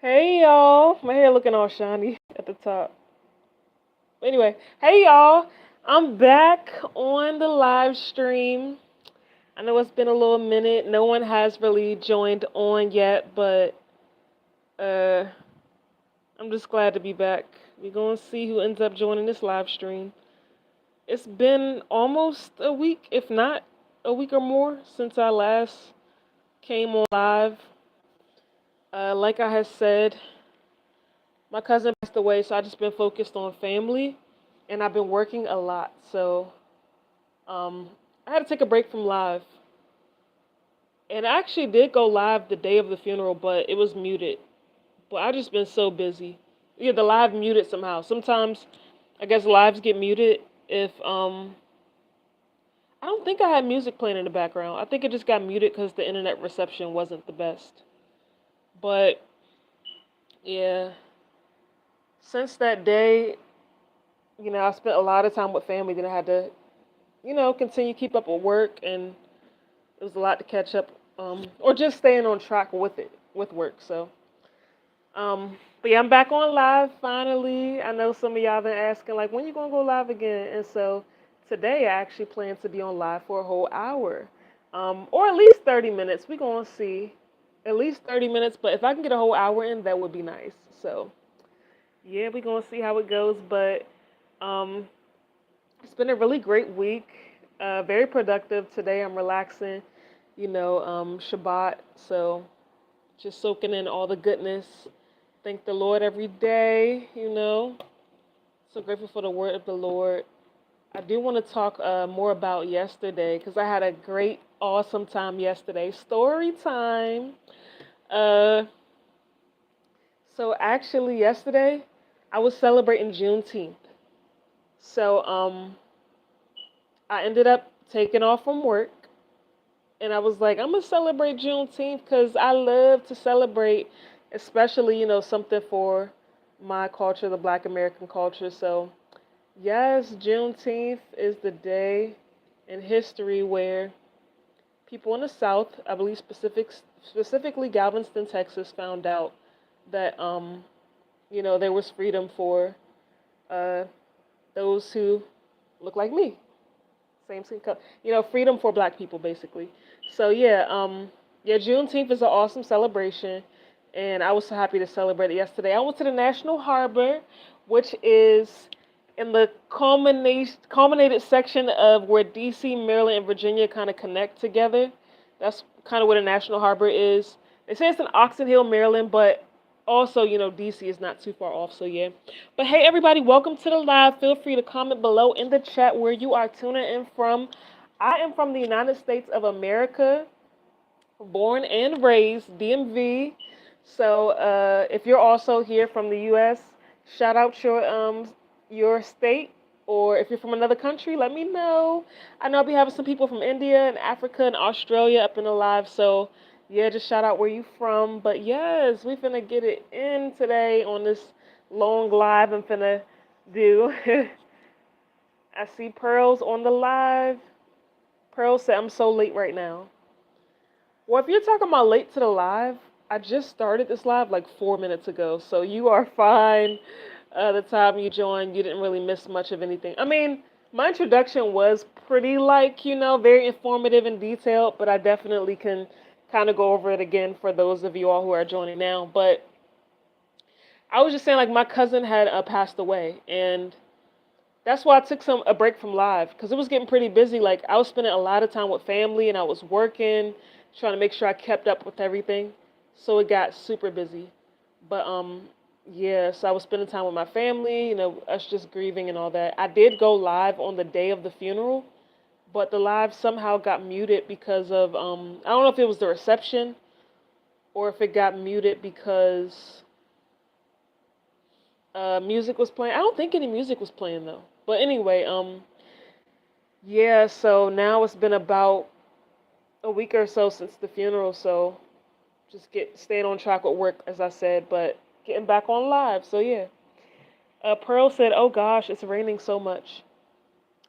Hey y'all, my hair looking all shiny at the top. Anyway, hey y'all, I'm back on the live stream. I know it's been a little minute. No one has really joined on yet, but uh, I'm just glad to be back. We're gonna see who ends up joining this live stream. It's been almost a week, if not a week or more, since I last came on live. Like I had said, my cousin passed away, so I just been focused on family, and I've been working a lot. So um, I had to take a break from live, and I actually did go live the day of the funeral, but it was muted. But I just been so busy. Yeah, the live muted somehow. Sometimes I guess lives get muted if I don't think I had music playing in the background. I think it just got muted because the internet reception wasn't the best. But yeah, since that day, I spent a lot of time with family. Then I had to continue keep up with work, and it was a lot to catch up, or just staying on track with it, with work. So, but yeah, I'm back on live finally. I know some of y'all been asking, like, when you gonna go live again? And so today I actually plan to be on live for a whole hour, or at least 30 minutes. We gonna see, at least 30 minutes. But if I can get a whole hour in, that would be nice. So yeah, we gonna see how it goes. But um, it's been a really great week. Very productive today. I'm relaxing, Shabbat. So just soaking in all the goodness. Thank the Lord every day. So grateful for the word of the Lord. I do want to talk more about yesterday because I had a great, awesome time yesterday. Story time. Uh, so actually, yesterday I was celebrating Juneteenth. So I ended up taking off from work, and I was like, I'm gonna celebrate Juneteenth because I love to celebrate, especially something for my culture, the Black American culture. So yes, Juneteenth is the day in history where people in the South, I believe specifically Galveston, Texas, found out that there was freedom for uh, those who look like me. Same skin color. Freedom for Black people, basically. So yeah, Juneteenth is an awesome celebration, and I was so happy to celebrate it yesterday. I went to the National Harbor, which is in the culminated section of where D.C., Maryland, and Virginia kind of connect together. That's kind of where the National Harbor is. They say it's in Oxon Hill, Maryland, but also, DC is not too far off, so yeah. But hey, everybody, welcome to the live. Feel free to comment below in the chat where you are tuning in from. I am from the United States of America, born and raised, DMV. So if you're also here from the U.S., shout out your state, or if you're from another country, let me know. I know I'll be having some people from India and Africa and Australia up in the live, so yeah, just shout out where you from. But yes, we finna get it in today on this long live I'm finna do. I see Pearls on the live. Pearl said I'm so late right now. Well, if you're talking about late to the live, I just started this live like 4 minutes ago, so you are fine. The time you joined, you didn't really miss much of anything. I mean, my introduction was pretty very informative and detailed, but I definitely can kind of go over it again for those of you all who are joining now. But I was just saying, like, my cousin had passed away, and that's why I took a break from live because it was getting pretty busy. Like, I was spending a lot of time with family, and I was working, trying to make sure I kept up with everything. So it got super busy. But yeah, so I was spending time with my family, us just grieving and all that. I did go live on the day of the funeral, but the live somehow got muted because of I don't know if it was the reception or if it got muted because music was playing. I don't think any music was playing though. But anyway, yeah, so now it's been about a week or so since the funeral, so just staying on track with work as I said, but getting back on live. So yeah. Pearl said, "Oh gosh, it's raining so much."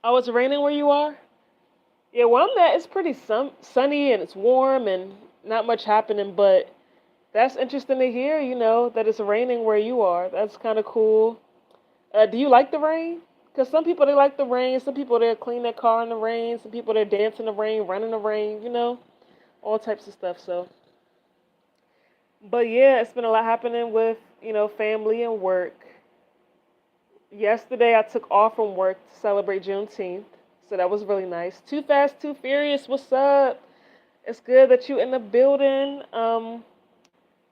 Oh, it's raining where you are? Yeah, where I'm at, it's pretty sunny and it's warm and not much happening. But That's interesting to hear, that it's raining where you are. That's kind of cool. Do you like the rain? Because some people, they like the rain. Some people, they clean their car in the rain. Some people, they dance in the rain, run in the rain, all types of stuff. So, but yeah, it's been a lot happening with, family and work. Yesterday, I took off from work to celebrate Juneteenth. So that was really nice. Too Fast, Too Furious, what's up? It's good that you in the building.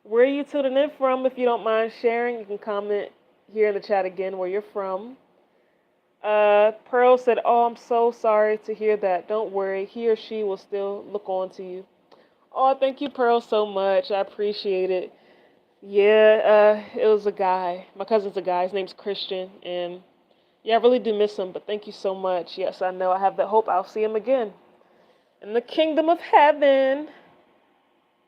Where are you tuning in from? If you don't mind sharing, you can comment here in the chat again where you're from. Pearl said, "Oh, I'm so sorry to hear that. Don't worry, he or she will still look on to you." Oh, thank you, Pearl, so much. I appreciate it. Yeah, it was a guy. My cousin's a guy. His name's Christian, and yeah, I really do miss him. But thank you so much. Yes, I know. I have the hope I'll see him again in the kingdom of heaven.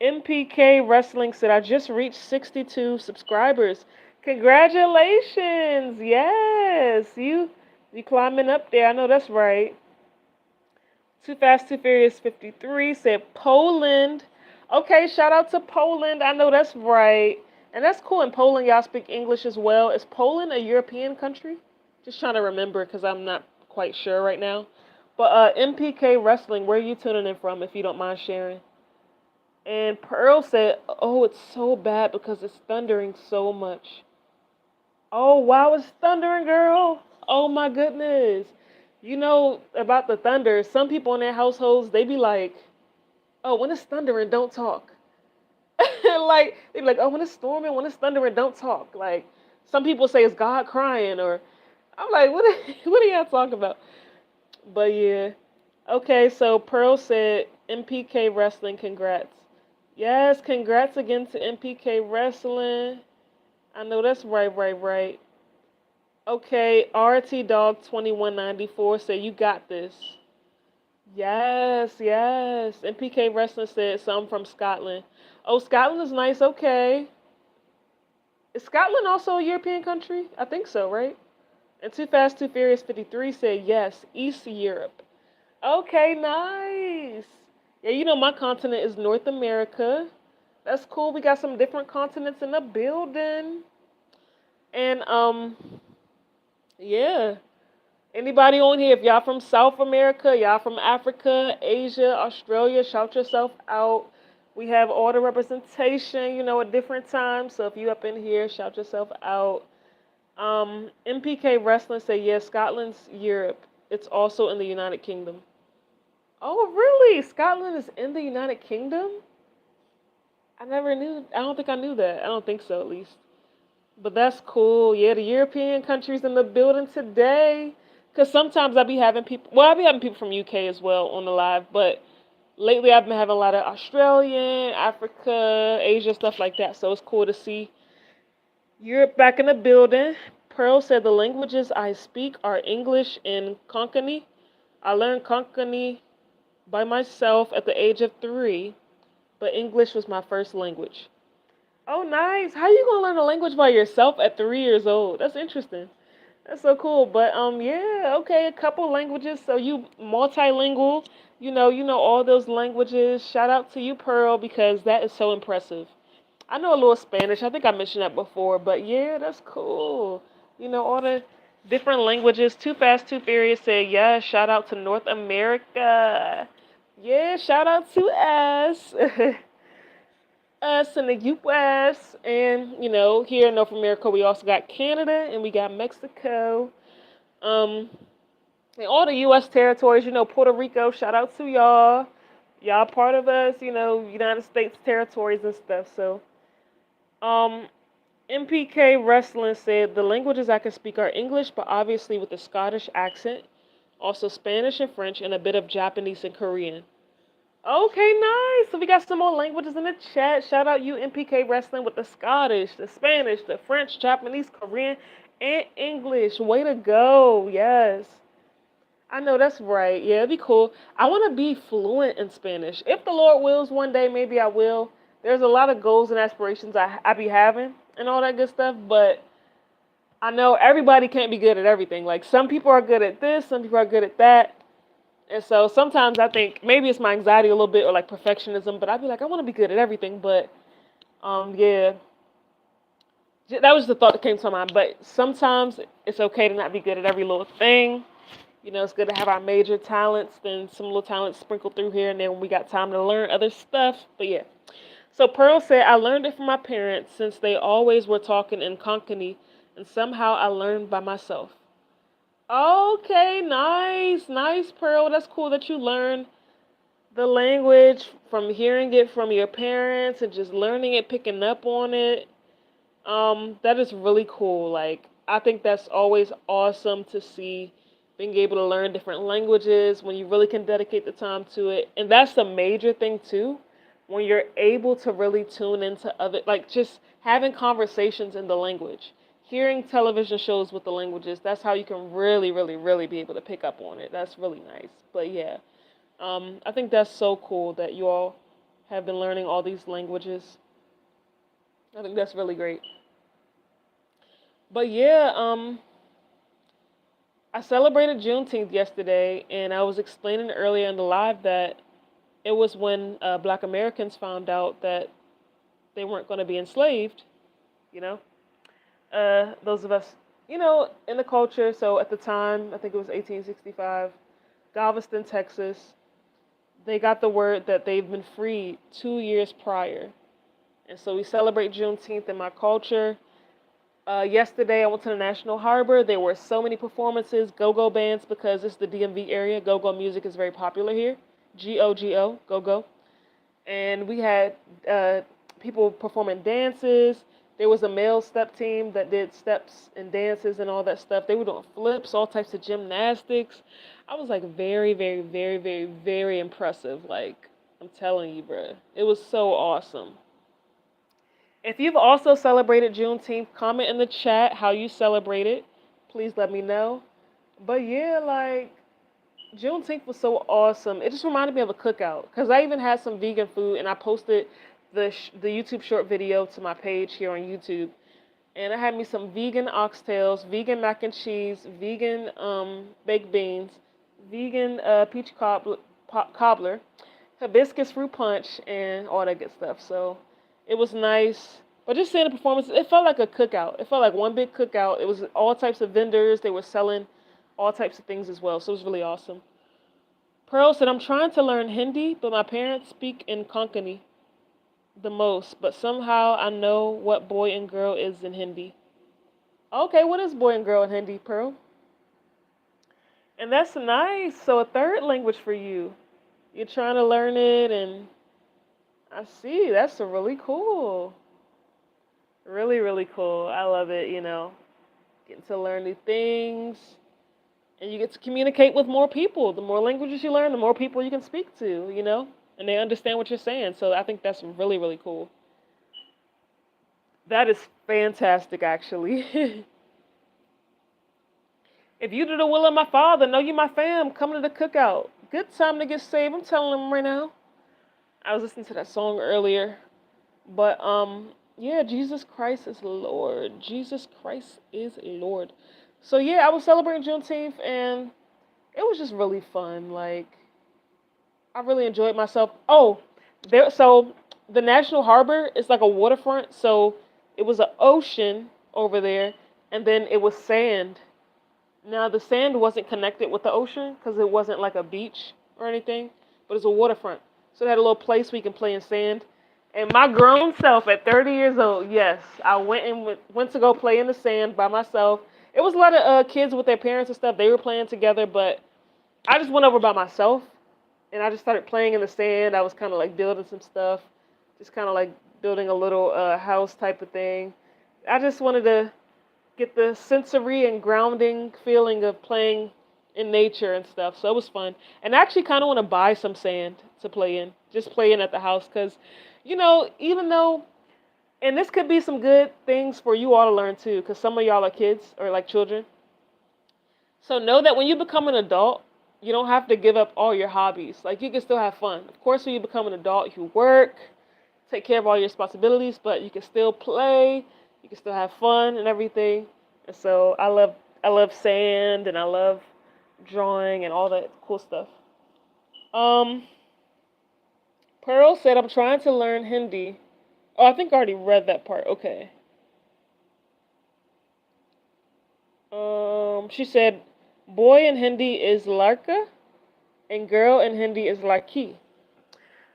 MPK Wrestling said, "I just reached 62 subscribers. Congratulations! Yes, you climbing up there. I know that's right." Too Fast, Too Furious 53 said Poland. Okay, shout out to Poland. I know that's right. And that's cool. In Poland, y'all speak English as well. Is Poland a European country? Just trying to remember because I'm not quite sure right now. But MPK Wrestling, where are you tuning in from if you don't mind sharing? And Pearl said, "Oh, it's so bad because it's thundering so much." Oh, wow, it's thundering, girl. Oh, my goodness. You know about the thunder. Some people in their households, they be like, "Oh, when it's thundering, don't talk." Like, they be like, "Oh, when it's storming, when it's thundering, don't talk." Like, some people say it's God crying, or I'm like, what are y'all talking about? But yeah. Okay, so Pearl said, MPK Wrestling, congrats. Yes, congrats again to MPK Wrestling. I know that's right, right, right. Okay, RT Dog 2194 said you got this. Yes, yes. MPK Wrestling said some from Scotland. Oh, Scotland is nice. Okay. Is Scotland also a European country? I think so, right? And Too Fast, Too Furious 53 said yes, East Europe. Okay, nice. Yeah, my continent is North America. That's cool. We got some different continents in the building. And yeah. Anybody on here, if y'all from South America, y'all from Africa, Asia, Australia, shout yourself out. We have all the representation, at different times. So if you up in here, shout yourself out. MPK Wrestling say, yeah, Scotland's Europe. It's also in the United Kingdom. Oh, really? Scotland is in the United Kingdom? I never knew. I don't think I knew that. I don't think so, at least. But that's cool. Yeah, the European countries in the building today. Because sometimes I be having people from UK as well on the live, but lately I've been having a lot of Australian, Africa, Asia, stuff like that. So it's cool to see Europe back in the building. Pearl said the languages I speak are English and Konkani. I learned Konkani by myself at the age of 3, but English was my first language. Oh, nice. How you gonna learn a language by yourself at 3 years old? That's interesting. That's so cool. But yeah, okay, a couple languages. So you multilingual. You know all those languages. Shout out to you, Pearl, because that is so impressive. I know a little Spanish. I think I mentioned that before. But yeah, that's cool. All the different languages. Too Fast, Too Furious said, yeah, shout out to North America. Yeah, shout out to us. Us in the US. And, here in North America, we also got Canada and we got Mexico. And all the US territories, Puerto Rico, shout out to y'all. Y'all part of us, United States territories and stuff. So, MPK Wrestling said the languages I can speak are English, but obviously with a Scottish accent, also Spanish and French, and a bit of Japanese and Korean. Okay, nice. So we got some more languages in the chat. Shout out you, MPK Wrestling, with the Scottish, the Spanish, the French, Japanese, Korean, and English. Way to go. Yes. I know that's right. Yeah, it'd be cool. I want to be fluent in Spanish. If the Lord wills one day, maybe I will. There's a lot of goals and aspirations I be having and all that good stuff, but I know everybody can't be good at everything. Like, some people are good at this, some people are good at that. And so sometimes I think maybe it's my anxiety a little bit or like perfectionism, but I'd be like, I want to be good at everything, but Yeah, that was the thought that came to my mind. But sometimes it's okay to not be good at every little thing. You know, it's good to have our major talents, then some little talents sprinkled through here, and then we got time to learn other stuff. But yeah. So Pearl said, I learned it from my parents since they always were talking in Konkani, and somehow I learned by myself. Okay, nice, nice, Pearl. That's cool that you learned the language from hearing it from your parents and just learning it, picking up on it. That is really cool. Like, I think that's always awesome to see being able to learn different languages when you really can dedicate the time to it. And that's the major thing too, when you're able to really tune into other, like just having conversations in the language. Hearing television shows with the languages, that's how you can really, really, really be able to pick up on it. That's really nice. But yeah, I think that's so cool that you all have been learning all these languages. I think that's really great. But yeah, I celebrated Juneteenth yesterday, and I was explaining earlier in the live that it was when Black Americans found out that they weren't going to be enslaved. You know, those of us, in the culture. So at the time, I think it was 1865, Galveston, Texas. They got the word that they've been freed 2 years prior, and so we celebrate Juneteenth in my culture. Yesterday, I went to the National Harbor. There were so many performances, go-go bands, because it's the DMV area. Go-go music is very popular here. Go-go, go-go. And we had people performing dances. There was a male step team that did steps and dances and all that stuff. They were doing flips, all types of gymnastics. I was like very, very, very, very, very impressive. Like, I'm telling you, bruh. It was so awesome. If you've also celebrated Juneteenth, comment in the chat how you celebrate it. Please let me know. But yeah, like Juneteenth was so awesome. It just reminded me of a cookout because I even had some vegan food and I posted the YouTube short video to my page here on YouTube. And I had me some vegan oxtails, vegan mac and cheese, vegan baked beans, vegan peach cobbler, hibiscus fruit punch, and all that good stuff. So it was nice. But just seeing the performance, it felt like a cookout. It felt like one big cookout. It was all types of vendors. They were selling all types of things as well. So it was really awesome. Pearl said, I'm trying to learn Hindi, but my parents speak in Konkani the most. But somehow I know what boy and girl is in Hindi. Okay, what is boy and girl in Hindi, Pearl? And that's nice. So a third language for you. You're trying to learn it, and I see. That's really cool. Really, really cool. I love it, getting to learn new things. And you get to communicate with more people. The more languages you learn, the more people you can speak to. And they understand what you're saying. So I think that's really, really cool. That is fantastic, actually. If you do the will of my Father, know you my fam, come to the cookout. Good time to get saved. I'm telling them right now. I was listening to that song earlier. But, yeah, Jesus Christ is Lord. Jesus Christ is Lord. So, yeah, I was celebrating Juneteenth, and it was just really fun. Like, I really enjoyed myself. Oh, so the National Harbor is like a waterfront. So it was an ocean over there, and then it was sand. Now, the sand wasn't connected with the ocean because it wasn't like a beach or anything, but it's a waterfront. So they had a little place where you can play in sand. And my grown self at 30 years old, yes, I went to go play in the sand by myself. It was a lot of kids with their parents and stuff. They were playing together, but I just went over by myself, and I just started playing in the sand. I was kind of like building some stuff, just kind of like building a little house type of thing. I just wanted to get the sensory and grounding feeling of playing in nature and stuff. So it was fun. And I actually kind of want to buy some sand to play in, just play in at the house, because, even though, and this could be some good things for you all to learn too, because some of y'all are kids or like children. So know that when you become an adult, you don't have to give up all your hobbies. Like, you can still have fun. Of course, when you become an adult, you work, take care of all your responsibilities, but you can still play, you can still have fun and everything. And so I love sand, and I love drawing and all that cool stuff. Um, Pearl said, I'm trying to learn Hindi. Oh, I think I already read that part. Okay. She said, boy in Hindi is Larka and girl in Hindi is Laki.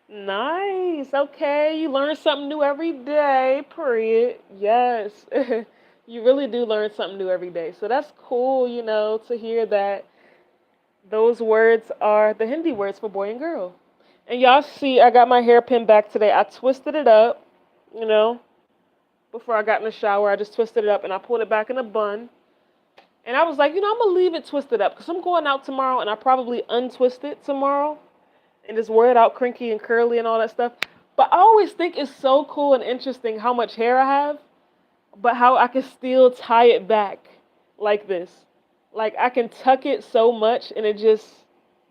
Nice. Okay. You learn something new every day. Period. Yes. You really do learn something new every day. So that's cool, to hear that those words are the Hindi words for boy and girl. And y'all see, I got my hairpin back today. I twisted it up, you know, before I got in the shower. I just twisted it up and I pulled it back in a bun. And I was like, I'm going to leave it twisted up because I'm going out tomorrow and I probably untwist it tomorrow and just wear it out crinky and curly and all that stuff. But I always think it's so cool and interesting how much hair I have, but how I can still tie it back like this. Like I can tuck it so much and it just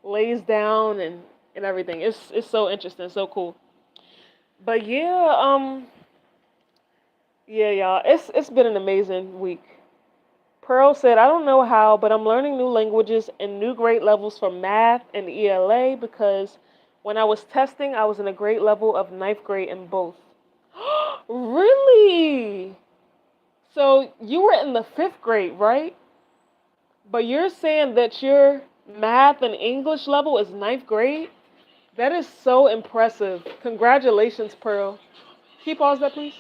lays down and everything. It's so interesting, so cool. But yeah, y'all, it's been an amazing week. Pearl said, I don't know how, but I'm learning new languages and new grade levels for math and ELA because when I was testing, I was in a grade level of ninth grade in both. Really? So you were in the fifth grade, right? But you're saying that your math and English level is ninth grade? That is so impressive. Congratulations, Pearl. Can you pause that, please?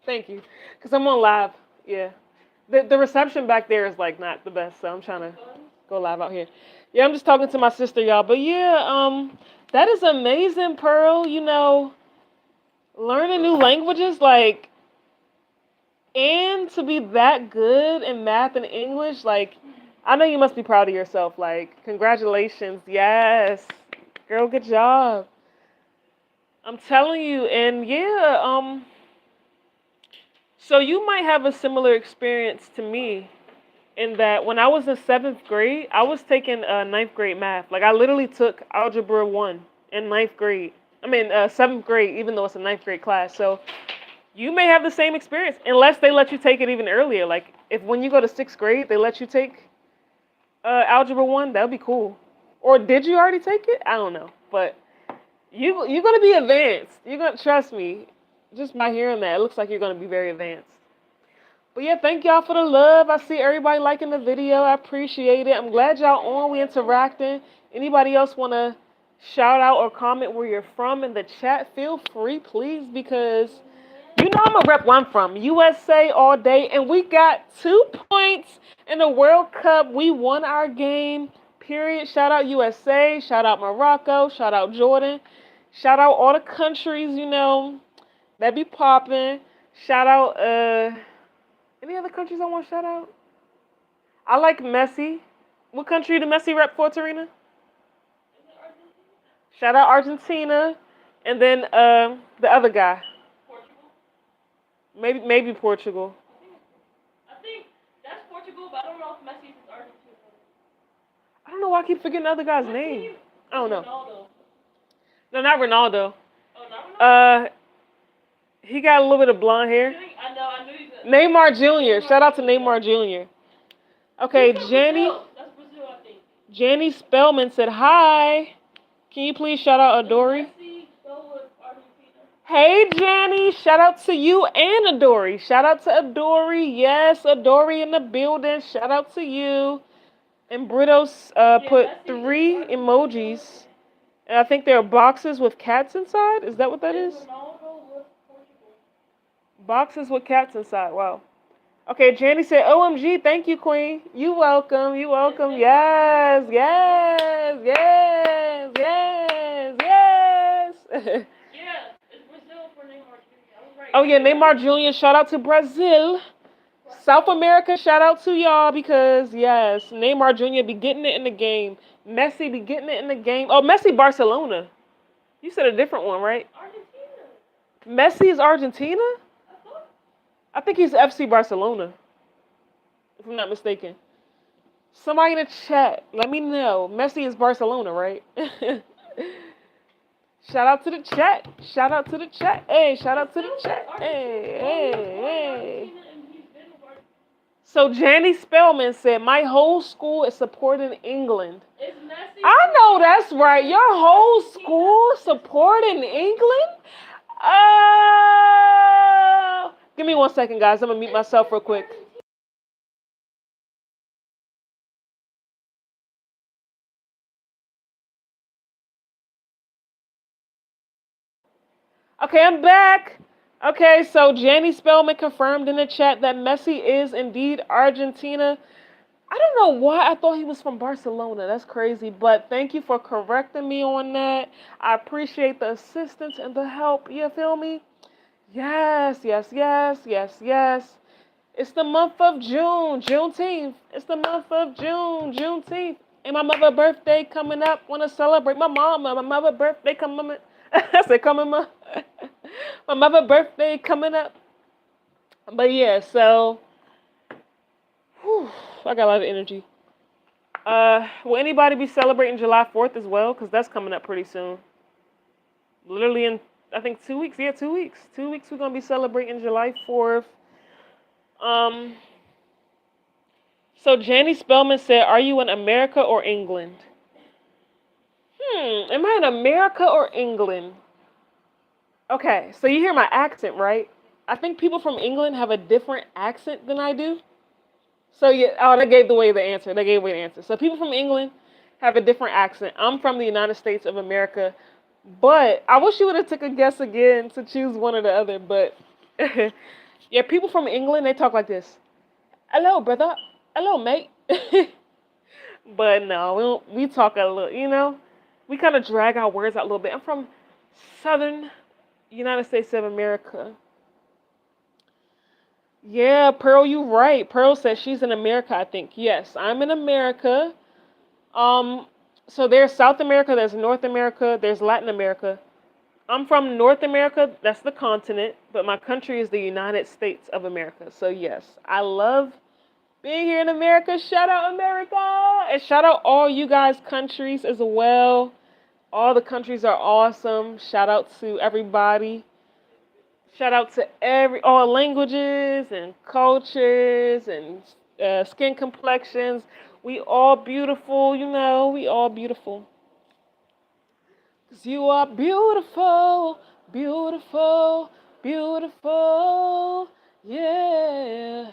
Thank you. Because I'm on live. Yeah. The reception back there is like not the best, so I'm trying to go live out here. Yeah, I'm just talking to my sister, y'all. But yeah, that is amazing, Pearl. Learning new languages, like, and to be that good in math and English, like, I know you must be proud of yourself. Like, congratulations. Yes. Girl, good job. I'm telling you, and yeah, so you might have a similar experience to me in that when I was in seventh grade, I was taking ninth grade math. Like I literally took Algebra 1 in ninth grade. I mean, seventh grade, even though it's a ninth grade class. So you may have the same experience unless they let you take it even earlier. Like if when you go to sixth grade, they let you take Algebra 1, that would be cool. Or did you already take it? I don't know. But you're gonna be advanced. You're gonna trust me. Just by hearing that, it looks like you're gonna be very advanced. But yeah, thank y'all for the love. I see everybody liking the video. I appreciate it. I'm glad y'all on. We interacting. Anybody else wanna shout out or comment where you're from in the chat? Feel free, please, because I'm a rep where I'm from. USA all day, and we got 2 points in the World Cup. We won our game. Period. Shout out USA. Shout out Morocco. Shout out Jordan. Shout out all the countries, that be popping. Shout out any other countries I want to shout out? I like Messi. What country did Messi rep for, Tarina? Shout out Argentina. And then the other guy. Portugal? Maybe Portugal. I think that's Portugal, but I don't know if Messi is Argentina. I don't know why I keep forgetting the other guy's name. I don't know. Ronaldo. No, not Ronaldo. Oh, not Ronaldo? He got a little bit of blonde hair. I knew he did. Neymar Jr. Shout out to Neymar Jr. Okay, Jenny. That's Brazil, I think. Jenny Spellman said hi. Can you please shout out Adori? Hey, Jenny. Shout out to you and Adori. Shout out to Adori. Yes, Adori in the building. Shout out to you. And Britos put 3 emojis. And I think there are boxes with cats inside. Is that what that is? Boxes with cats inside. Wow. Okay, Jenny said, OMG, thank you, Queen. You welcome. You welcome. Yes, yes, yes, yes, yes. Yeah, it's Brazil for Neymar Jr. I was right. Oh, yeah, Neymar Jr. Shout out to Brazil. South America, shout out to y'all because, yes, Neymar Jr. be getting it in the game. Messi be getting it in the game. Oh, Messi Barcelona. You said a different one, right? Argentina. Messi is Argentina? I think he's FC Barcelona, if I'm not mistaken. Somebody in the chat, let me know. Messi is Barcelona, right? Shout out to the chat. Shout out to the chat. Hey, shout out to the chat. Hey, hey, hey. So Janny Spellman said, my whole school is supporting England. I know that's right. Your whole school supporting England? Oh! Give me 1 second, guys. I'm gonna mute myself real quick. Okay, I'm back. Okay, so Janny Spellman confirmed in the chat that Messi is indeed Argentina. I don't know why I thought he was from Barcelona. That's crazy. But thank you for correcting me on that. I appreciate the assistance and the help. You feel me? Yes, yes, yes, yes, yes. It's the month of June, Juneteenth. It's the month of June, Juneteenth. And my mother's birthday coming up. Want to celebrate my mama. My mother's birthday coming. I said coming up. My mother's birthday coming up. But yeah, so whew, I got a lot of energy. Will anybody be celebrating July 4th as well? Because that's coming up pretty soon. Literally in, I think, 2 weeks. Yeah, 2 weeks. 2 weeks we're going to be celebrating July 4th. Um, so Janny Spellman said, are you in America or England? Am I in America or England? Okay, so you hear my accent, right? I think people from England have a different accent than I do. So yeah, oh, that gave away the answer. That gave away the answer. So people from England have a different accent. I'm from the United States of America, but I wish you would have took a guess again to choose one or the other. But yeah, people from England, they talk like this. Hello, brother. Hello, mate. But no, we talk a little. We kind of drag our words out a little bit. I'm from Southern United States of America. Yeah, Pearl, you right. Pearl says she's in America, I think. Yes, I'm in America. Um, so there's South America, there's North America, there's Latin America. I'm from North America, that's the continent, but my country is the United States of America. So yes, I love being here in America. Shout out America! And shout out all you guys' countries as well. All the countries are awesome. Shout out to everybody. Shout out to all languages and cultures and skin complexions. We all beautiful, we all beautiful. 'Cause you are beautiful, beautiful, beautiful. Yeah.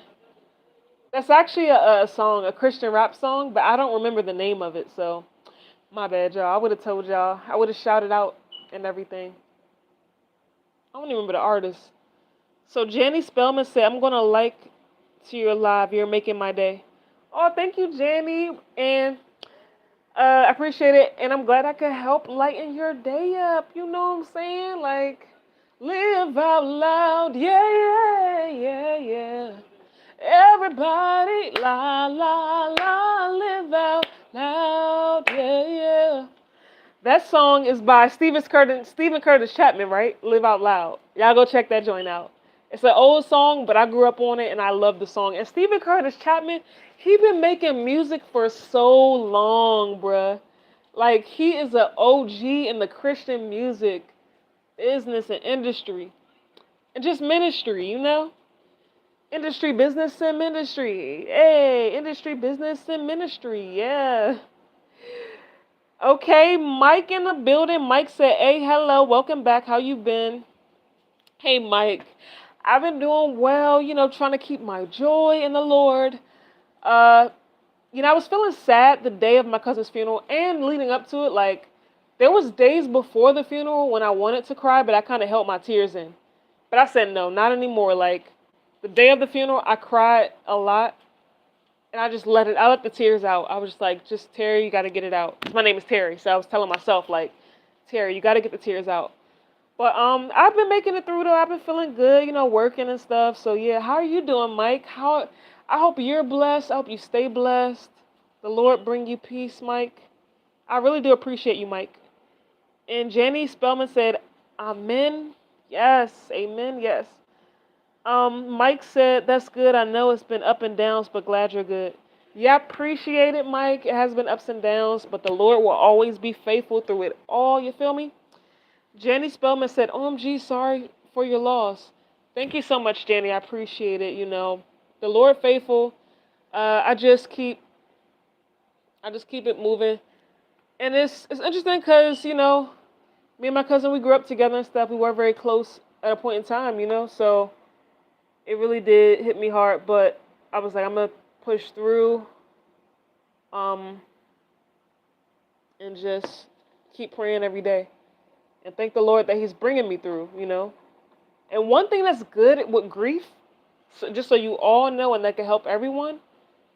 That's actually a song, a Christian rap song, but I don't remember the name of it, so my bad, y'all. I would have told y'all. I would have shouted out and everything. I don't even remember the artist. So Janny Spellman said, I'm gonna like to your live. You're making my day. Oh, thank you, Janny. And I appreciate it. And I'm glad I could help lighten your day up. You know what I'm saying? Like, live out loud. Yeah, yeah, yeah, yeah. Everybody, la, la, la, live out loud. Yeah, yeah. That song is by Stephen Curtis Chapman, right? Live Out Loud. Y'all go check that joint out. It's an old song, but I grew up on it and I love the song. And Stephen Curtis Chapman, he been making music for so long, bruh. Like, he is an OG in the Christian music business and industry. And just ministry. Industry, business, and ministry. Hey, industry, business, and ministry. Yeah. Okay, Mike in the building. Mike said, hey, hello, welcome back. How you been? Hey, Mike. I've been doing well, trying to keep my joy in the Lord. Uh, I was feeling sad the day of my cousin's funeral and leading up to it. Like, there was days before the funeral when I wanted to cry, but I kind of held my tears in. But I said, no, not anymore. Like, the day of the funeral, I cried a lot. And I just I let the tears out. I was just like, Terry, you got to get it out. 'Cause my name is Terry. So I was telling myself, like, Terry, you got to get the tears out. But I've been making it through, though. I've been feeling good, working and stuff. So, yeah, how are you doing, Mike? I hope you're blessed. I hope you stay blessed. The Lord bring you peace, Mike. I really do appreciate you, Mike. And Jenny Spellman said, amen. Yes, amen, yes. Mike said, that's good. I know it's been up and downs, but glad you're good. Yeah, I appreciate it, Mike. It has been ups and downs, but the Lord will always be faithful through it all. You feel me? Jenny Spellman said, OMG, sorry for your loss. Thank you so much, Jenny. I appreciate it. The Lord faithful. I just keep it moving. And it's interesting because, Me and my cousin, we grew up together and stuff. We were very close at a point in time, you know. So it really did hit me hard. But I was like, I'm gonna push through, um, and just keep praying every day, and thank the Lord that He's bringing me through, you know. And one thing that's good with grief, so just so you all know, and that can help everyone,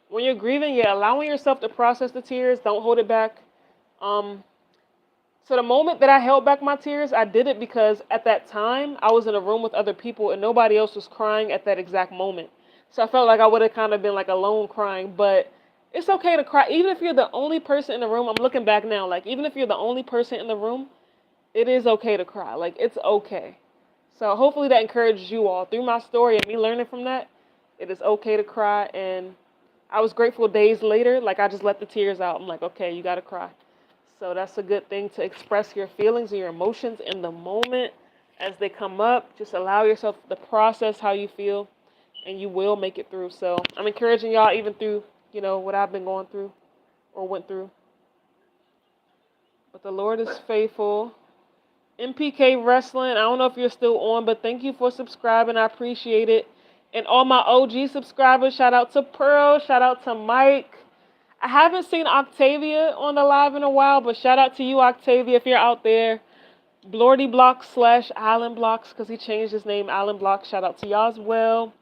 when you're grieving, you're allowing yourself to process the tears. Don't hold it back. Um, so the moment that I held back my tears, I did it because at that time I was in a room with other people and nobody else was crying at that exact moment. So I felt like I would have kind of been like alone crying, but it's okay to cry. Even if you're the only person in the room, I'm looking back now, like even if you're the only person in the room, it is okay to cry. Like it's okay. So hopefully that encourages you all through my story and me learning from that. It is okay to cry, and I was grateful days later. Like I just let the tears out. I'm like, okay, you gotta cry. So that's a good thing to express your feelings and your emotions in the moment as they come up. Just allow yourself to process how you feel, and you will make it through. So I'm encouraging y'all even through, you know, what I've been going through or went through. But the Lord is faithful. MPK Wrestling, I don't know if you're still on, but thank you for subscribing. I appreciate it. And all my OG subscribers, shout out to Pearl, shout out to Mike. I haven't seen Octavia on the live in a while, but shout out to you, Octavia, if you're out there. Blordy Blocks / Island Blocks, because he changed his name, Island Blocks. Shout out to y'all as well.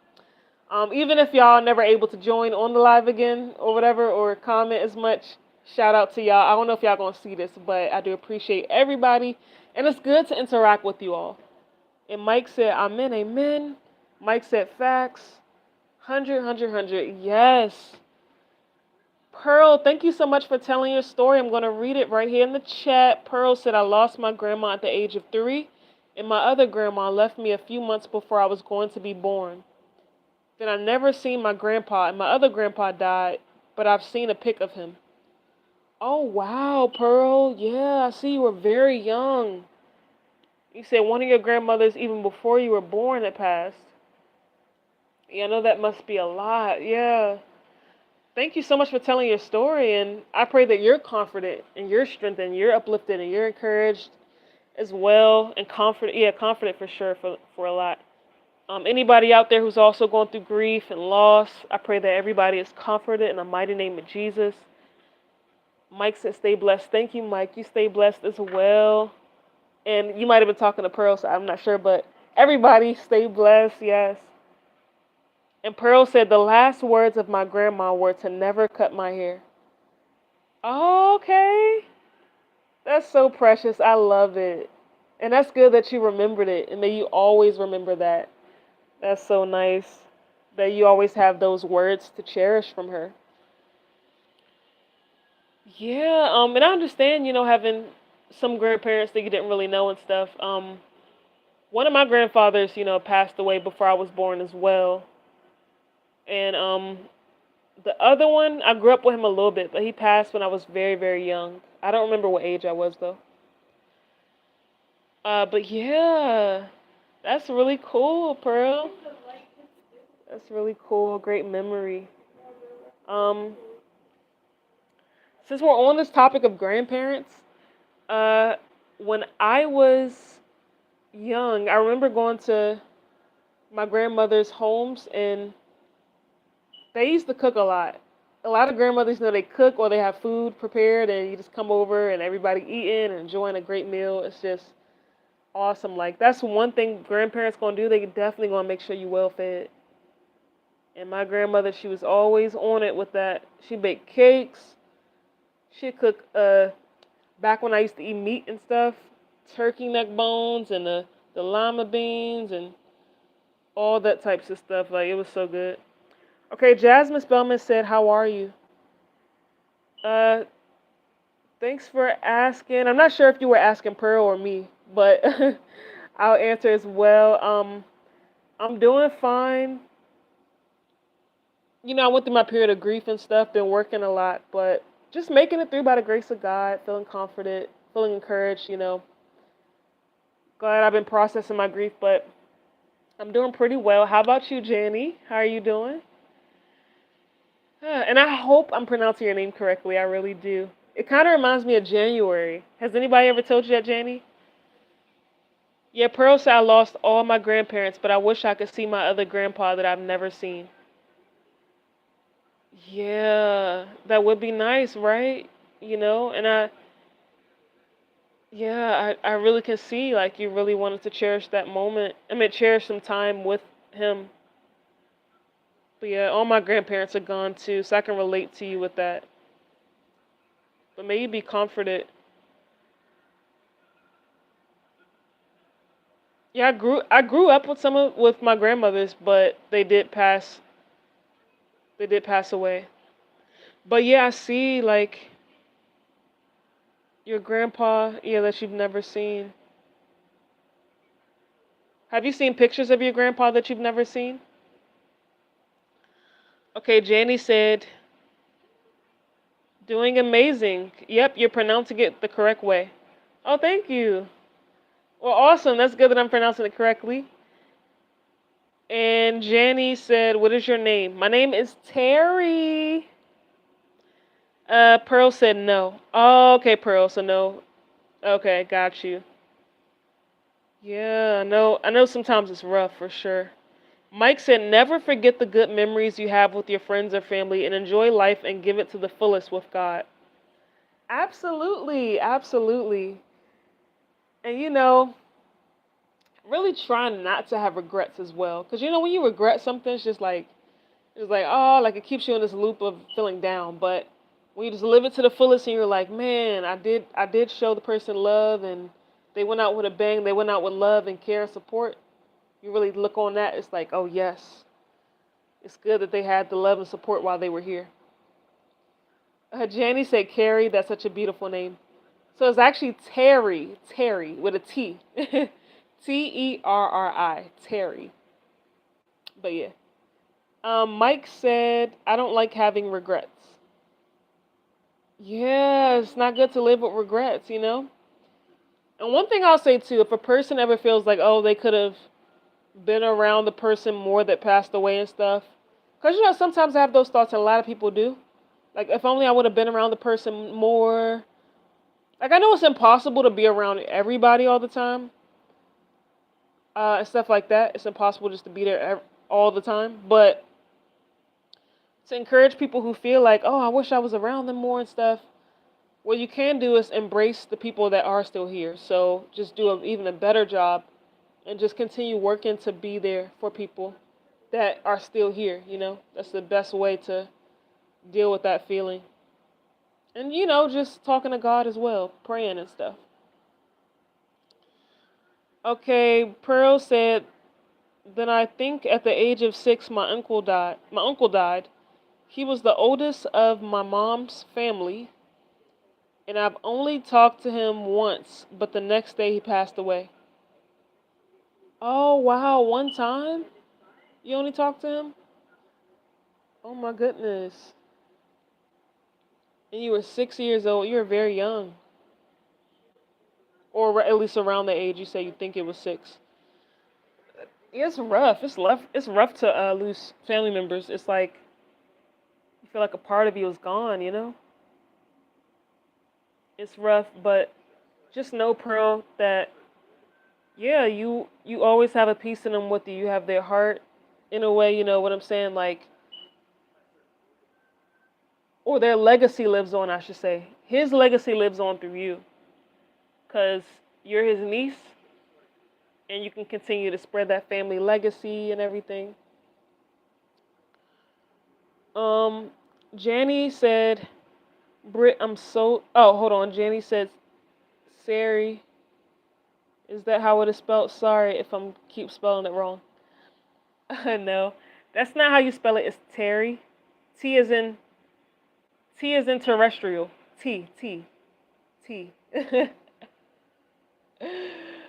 Even if y'all never able to join on the live again or whatever, or comment as much, shout out to y'all. I don't know if y'all gonna see this, but I do appreciate everybody. And it's good to interact with you all. And Mike said, amen, amen. Mike said, facts. 100. Yes. Pearl, thank you so much for telling your story. I'm going to read it right here in the chat. Pearl said, I lost my grandma at the age of 3, and my other grandma left me a few months before I was going to be born. Then I never seen my grandpa, and my other grandpa died, but I've seen a pic of him. Oh, wow, Pearl. Yeah, I see you were very young. You said one of your grandmothers, even before you were born, had passed. Yeah, I know that must be a lot. Yeah. Thank you so much for telling your story, and I pray that you're confident and you're strengthened, you're uplifted, and you're encouraged as well, and confident. Yeah, confident for sure for a lot. Anybody out there who's also going through grief and loss, I pray that everybody is comforted in the mighty name of Jesus. Mike said, "Stay blessed." Thank you, Mike. You stay blessed as well. And you might have been talking to Pearl, so I'm not sure, but everybody stay blessed. Yes. And Pearl said, the last words of my grandma were to never cut my hair. Oh, okay. That's so precious. I love it. And that's good that you remembered it and that you always remember that. That's so nice that you always have those words to cherish from her. Yeah, and I understand, you know, having some grandparents that you didn't really know and stuff. One of my grandfathers, you know, passed away before I was born as well. And the other one, I grew up with him a little bit, but he passed when I was very, very young. I don't remember what age I was though. But yeah, that's really cool, Pearl. That's really cool. Great memory. Um, since we're on this topic of grandparents, uh, when I was young, I remember going to my grandmother's homes, and they used to cook a lot. A lot of grandmothers, you know, they cook or they have food prepared, and you just come over and everybody eating and enjoying a great meal. It's just awesome. Like that's one thing grandparents gonna do. They definitely gonna make sure you well fed. And my grandmother, she was always on it with that. She baked cakes. She'd cook. Back when I used to eat meat and stuff, turkey neck bones and the lima beans and all that types of stuff. Like it was so good. Okay, Jasmine Spellman said, "How are you?" Uh, Thanks for asking. I'm not sure if you were asking Pearl or me, but I'll answer as well. I'm doing fine. You know, I went through my period of grief and stuff, been working a lot, but just making it through by the grace of God, feeling confident, feeling encouraged, you know. Glad I've been processing my grief, but I'm doing pretty well. How about you, Jenny? How are you doing? And I hope I'm pronouncing your name correctly. I really do. It kind of reminds me of January. Has anybody ever told you that, Jenny? Yeah, Pearl said I lost all my grandparents, but I wish I could see my other grandpa that I've never seen. Yeah, that would be nice, right? And I really can see like you really wanted to cherish that moment. I mean, cherish some time with him. But yeah, all my grandparents are gone too, so I can relate to you with that. But may you be comforted. Yeah, I grew up with with my grandmothers, but they did pass away. But yeah, I see like your grandpa, yeah, that you've never seen. Have you seen pictures of your grandpa that you've never seen? Okay, Janie said, doing amazing. Yep, you're pronouncing it the correct way. Oh, thank you. Well, awesome. That's good that I'm pronouncing it correctly. And Janie said, what is your name? My name is Terry. Pearl said no. Oh, okay, Pearl, so no. Okay, got you. Yeah, I know sometimes it's rough for sure. Mike said, never forget the good memories you have with your friends or family and enjoy life and give it to the fullest with God. Absolutely, absolutely. And really trying not to have regrets as well. Because when you regret something, it's like, oh, like it keeps you in this loop of feeling down. But when you just live it to the fullest and you're like, man, I did show the person love and they went out with a bang, they went out with love and care and support. You really look on that, it's like, oh yes, it's good that they had the love and support while they were here. Janie said Carrie, that's such a beautiful name. So it's actually Terry with a T. Terri, Terry. But yeah. Mike said, I don't like having regrets. Yeah, it's not good to live with regrets. And one thing I'll say too, if a person ever feels like, oh, they could have been around the person more that passed away and stuff. Because, sometimes I have those thoughts, and a lot of people do. Like, if only I would have been around the person more. Like, I know it's impossible to be around everybody all the time, and stuff like that. It's impossible just to be there all the time. But to encourage people who feel like, oh, I wish I was around them more and stuff, what you can do is embrace the people that are still here. So just do even a better job and just continue working to be there for people that are still here. That's the best way to deal with that feeling. And, just talking to God as well, praying and stuff. Okay, Pearl said, then I think at the age of 6, my uncle died. My uncle died. He was the oldest of my mom's family, and I've only talked to him once, but the next day he passed away. Oh, wow, one time? You only talked to him? Oh my goodness. And you were 6 years old. You were very young. Or at least around the age you say you think it was 6. Yeah, it's rough. It's rough to lose family members. It's like you feel like a part of you is gone. It's rough, but just know, Pearl, that yeah, you always have a piece in them with you. You have their heart in a way, you know what I'm saying? Like, or their legacy lives on, I should say. His legacy lives on through you because you're his niece and you can continue to spread that family legacy and everything. Um, Janny said, Brit, I'm so. Oh, hold on. Janny said, Sari. Is that how it is spelled? Sorry if I'm keep spelling it wrong. No, that's not how you spell it. It's Terry. T is in T is in terrestrial. T T.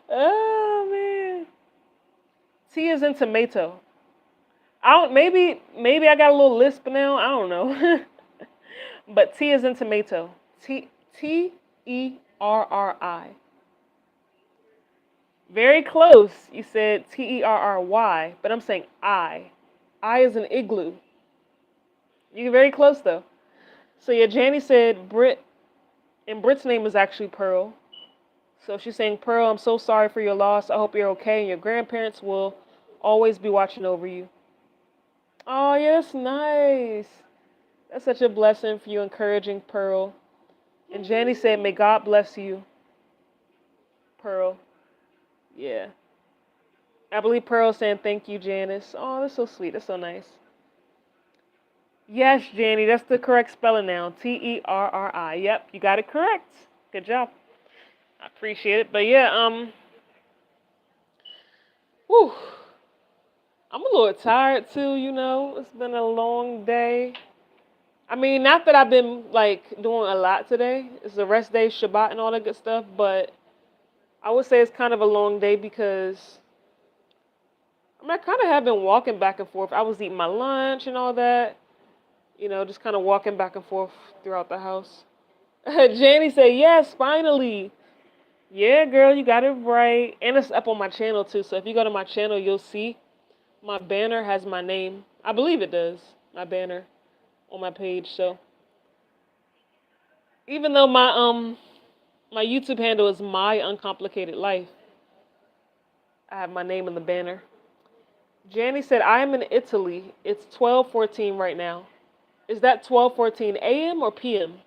Oh man. T is in tomato. I don't. Maybe I got a little lisp now. I don't know. But T is in tomato. Terri. Very close. You said Terry, but I'm saying I. I is an igloo. You're very close though. So yeah, Janie said Brit, and Brit's name is actually Pearl. So she's saying, Pearl, I'm so sorry for your loss. I hope you're okay, and your grandparents will always be watching over you. Oh, yeah, that's nice. That's such a blessing for you, encouraging Pearl. And Janie said, may God bless you, Pearl. Yeah. I believe Pearl saying thank you, Janice. Oh, that's so sweet. That's so nice. Yes, Janie, that's the correct spelling now. Terri. Yep, you got it correct. Good job. I appreciate it. But yeah, whew, I'm a little tired too, you know. It's been a long day. I mean, not that I've been like doing a lot today. It's a rest day, Shabbat and all that good stuff, but I would say it's kind of a long day because I mean, I kind of have been walking back and forth. I was eating my lunch and all that, you know, just kind of walking back and forth throughout the house. Janie said, yes, finally. Yeah, girl, you got it right. And it's up on my channel too. So if you go to my channel, you'll see my banner has my name. I believe it does. My banner on my page. So even though my YouTube handle is My Uncomplicated Life, I have my name in the banner. Janie said, I am in Italy. It's 12:14 right now. Is that 12:14 a.m. or p.m.?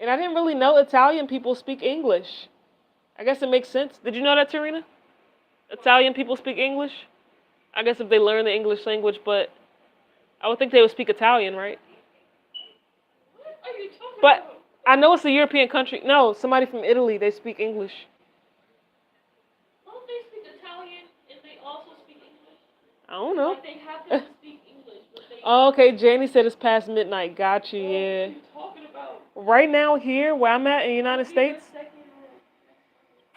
And I didn't really know Italian people speak English. I guess it makes sense. Did you know that, Tarina? Italian people speak English? I guess if they learn the English language, but I would think they would speak Italian, right? What are you talking But about? I know it's a European country. No, somebody from Italy, they speak English. Don't they speak Italian and they also speak English? I don't know. Like they have to speak English, but they. Oh, okay, Janie said it's past midnight. Got you, What are yeah. you talking about? Right now, here, where I'm at in the United Give me a States. second.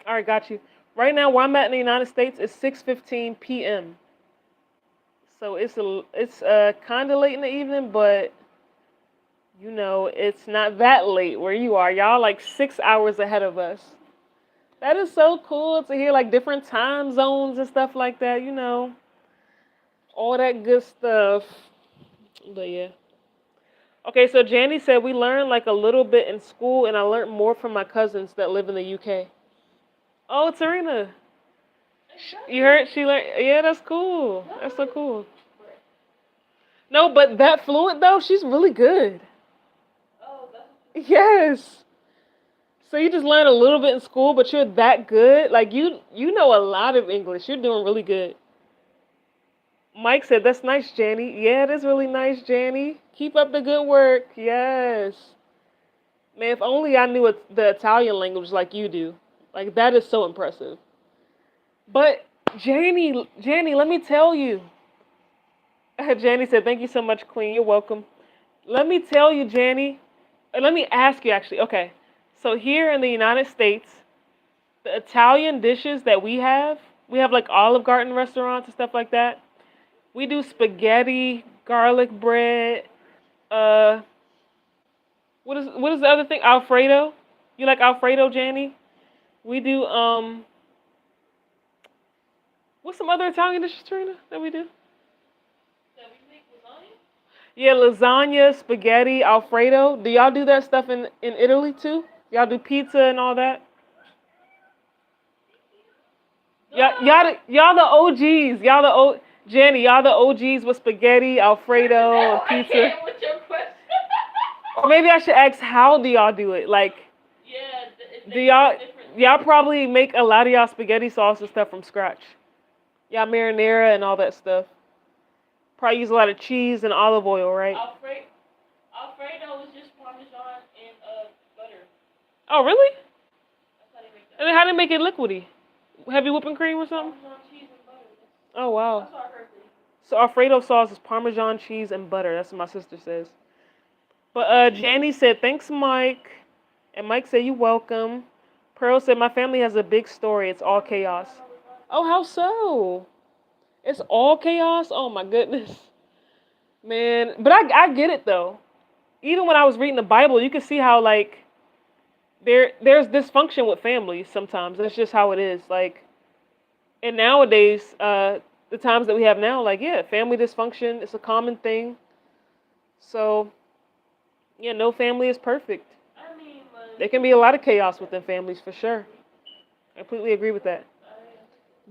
All right, got you. Right now, where I'm at in the United States, it's 6:15 p.m. So it's kind of late in the evening, but you know, it's not that late where you are. Y'all like 6 hours ahead of us. That is so cool to hear like different time zones and stuff like that, you know. All that good stuff. But yeah. Okay, so Janie said we learned like a little bit in school and I learned more from my cousins that live in the UK. Oh, Tarina. You heard she learned? Yeah, that's cool. That's so cool. No, but that fluent though, she's really good. Oh, that's. Yes. So you just learned a little bit in school, but you're that good. Like you know a lot of English. You're doing really good. Mike said, "That's nice, Janie." Yeah, it is really nice, Janie. Keep up the good work. Yes. Man, if only I knew the Italian language like you do. Like that is so impressive. But Janie, let me tell you. Janie said, "Thank you so much, Queen. You're welcome." Let me tell you, Janie. Let me ask you actually. Okay. So here in the United States, the Italian dishes that we have like Olive Garden restaurants and stuff like that. We do spaghetti, garlic bread, uh what is the other thing? Alfredo? You like Alfredo, Janie? We do what's some other Italian dishes, Trina, that we do? That we make lasagna? Yeah, lasagna, spaghetti, Alfredo. Do y'all do that stuff in Italy too? Y'all do pizza and all that? Y'all the OGs. Jenny, y'all the OGs with spaghetti, Alfredo, and I pizza. can't with your question. Or maybe I should ask, how do y'all do it? Like, Yeah, do y'all probably make a lot of y'all spaghetti sauce and stuff from scratch? Y'all marinara and all that stuff. Probably use a lot of cheese and olive oil, right? Alfredo is just Parmesan and butter. Oh, really? That's how they make that. And then how do they make it liquidy? Heavy whipping cream or something? Parmesan cheese and butter. Oh, wow. That's what I heard. So Alfredo sauce is Parmesan cheese and butter. That's what my sister says. But Janie said, thanks, Mike. And Mike said, you're welcome. Pearl said, my family has a big story. It's all chaos. Oh, how so? It's all chaos? Oh, my goodness. Man, but I get it, though. Even when I was reading the Bible, you can see how, like, there's dysfunction with families sometimes. That's just how it is. Like, and nowadays, the times that we have now, like, yeah, family dysfunction is a common thing. So, yeah, no family is perfect. I mean, There can be a lot of chaos within families for sure. I completely agree with that.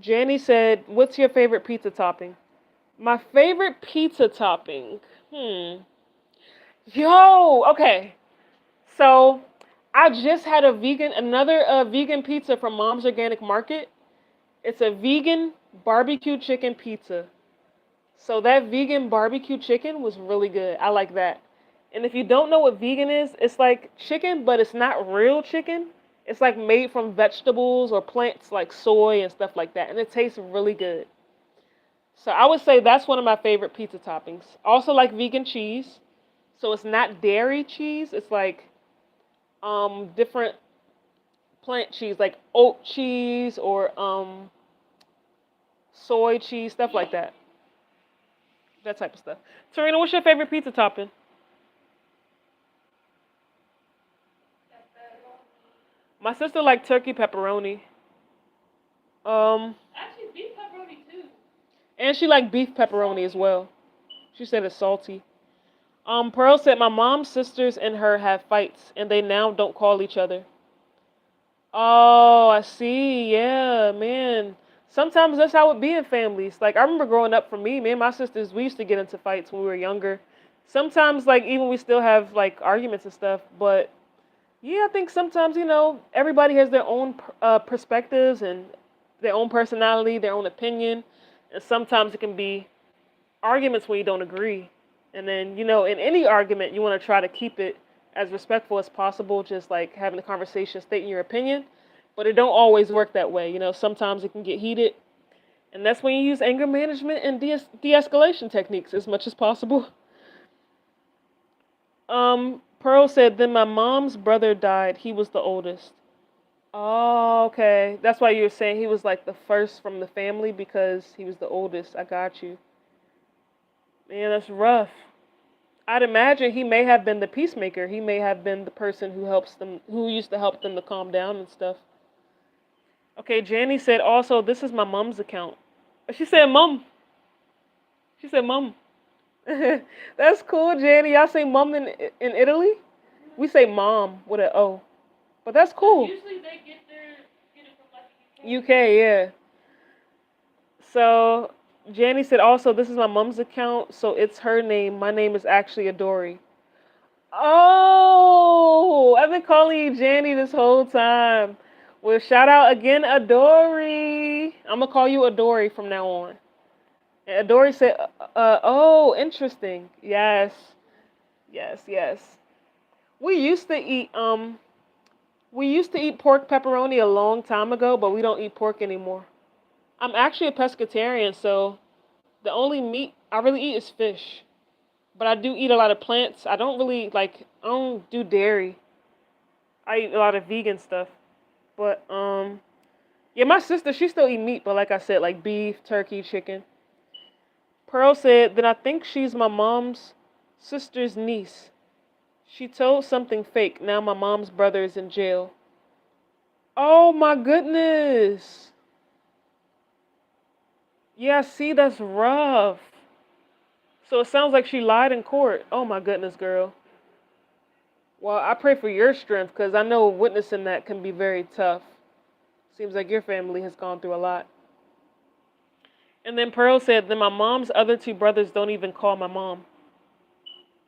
Jenny said, "What's your favorite pizza topping?" My favorite pizza topping. Hmm. Yo, okay. So I just had another vegan pizza from Mom's Organic Market. It's a vegan barbecue chicken pizza. So that vegan barbecue chicken was really good. I like that. And if you don't know what vegan is, it's like chicken, but it's not real chicken. It's like made from vegetables or plants like soy and stuff like that. And it tastes really good. So I would say that's one of my favorite pizza toppings. Also like vegan cheese. So it's not dairy cheese. It's like different plant cheese like oat cheese or soy cheese, stuff like that. That type of stuff. Serena, what's your favorite pizza topping? My sister liked turkey pepperoni. Um, Actually, beef pepperoni too. and she liked beef pepperoni as well. She said it's salty. Pearl said my mom's sisters and her have fights, and they now don't call each other. Oh, I see. Yeah, man. Sometimes that's how it be in families. Like I remember growing up, for me and my sisters, we used to get into fights when we were younger. Sometimes, like even we still have like arguments and stuff, but yeah, I think sometimes, everybody has their own perspectives and their own personality, their own opinion. And sometimes it can be arguments when you don't agree. And then, in any argument, you want to try to keep it as respectful as possible, just like having a conversation, stating your opinion. But it don't always work that way. Sometimes it can get heated. And that's when you use anger management and de-escalation techniques as much as possible. Pearl said, then my mom's brother died. He was the oldest. Oh, okay. That's why you were saying he was like the first from the family because he was the oldest. I got you. Man, that's rough. I'd imagine he may have been the peacemaker. He may have been the person who used to help them to calm down and stuff. Okay, Janie said also, this is my mom's account. She said, Mum. She said, Mum. That's cool, Janie. Y'all say mum in Italy? We say mom with an O. But that's cool. Usually they get it from like UK, yeah. So Janie said also, this is my mom's account, so it's her name. My name is actually Adori. Oh, I've been calling you Janie this whole time. Well, shout out again, Adori. I'm gonna call you Adori from now on. And Adori said, oh, interesting. Yes, yes, yes. We used to eat pork pepperoni a long time ago, but we don't eat pork anymore. I'm actually a pescatarian, so the only meat I really eat is fish. But I do eat a lot of plants. I don't do dairy. I eat a lot of vegan stuff. But yeah, my sister, she still eat meat, but like I said, like beef, turkey, chicken. Pearl said, then I think she's my mom's sister's niece. She told something fake. Now my mom's brother is in jail. Oh my goodness. Yeah, see, that's rough. So it sounds like she lied in court. Oh my goodness, girl. Well, I pray for your strength because I know witnessing that can be very tough. Seems like your family has gone through a lot. And then Pearl said, then my mom's other two brothers don't even call my mom.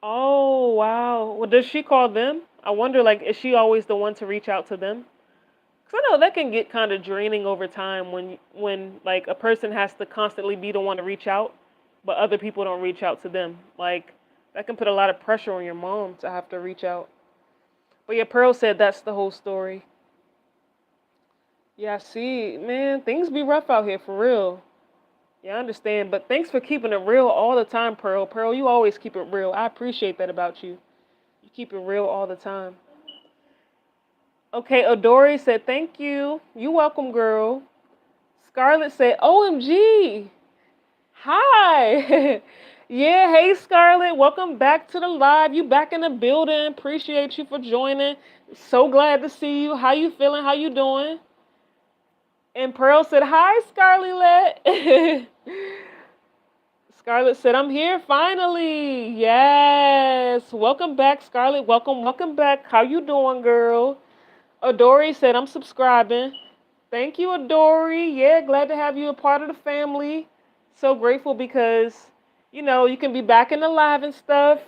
Oh, wow. Well, does she call them? I wonder, like, is she always the one to reach out to them? Because I know that can get kind of draining over time when like a person has to constantly be the one to reach out, but other people don't reach out to them. Like that can put a lot of pressure on your mom to have to reach out. But yeah, Pearl said that's the whole story. Yeah, see, man, things be rough out here for real. Yeah, I understand, but thanks for keeping it real all the time, Pearl. Pearl, you always keep it real. I appreciate that about you. You keep it real all the time. Okay, Odori said, thank you. You welcome, girl. Scarlett said, OMG. Hi. Yeah, hey, Scarlett. Welcome back to the live. You back in the building. Appreciate you for joining. So glad to see you. How you feeling? How you doing? And Pearl said, hi, Scarlett. Scarlett said, I'm here finally. Yes. Welcome back, Scarlett. Welcome back. How you doing, girl? Adori said, I'm subscribing. Thank you, Adori. Yeah, glad to have you a part of the family. So grateful because, you can be back in the live and stuff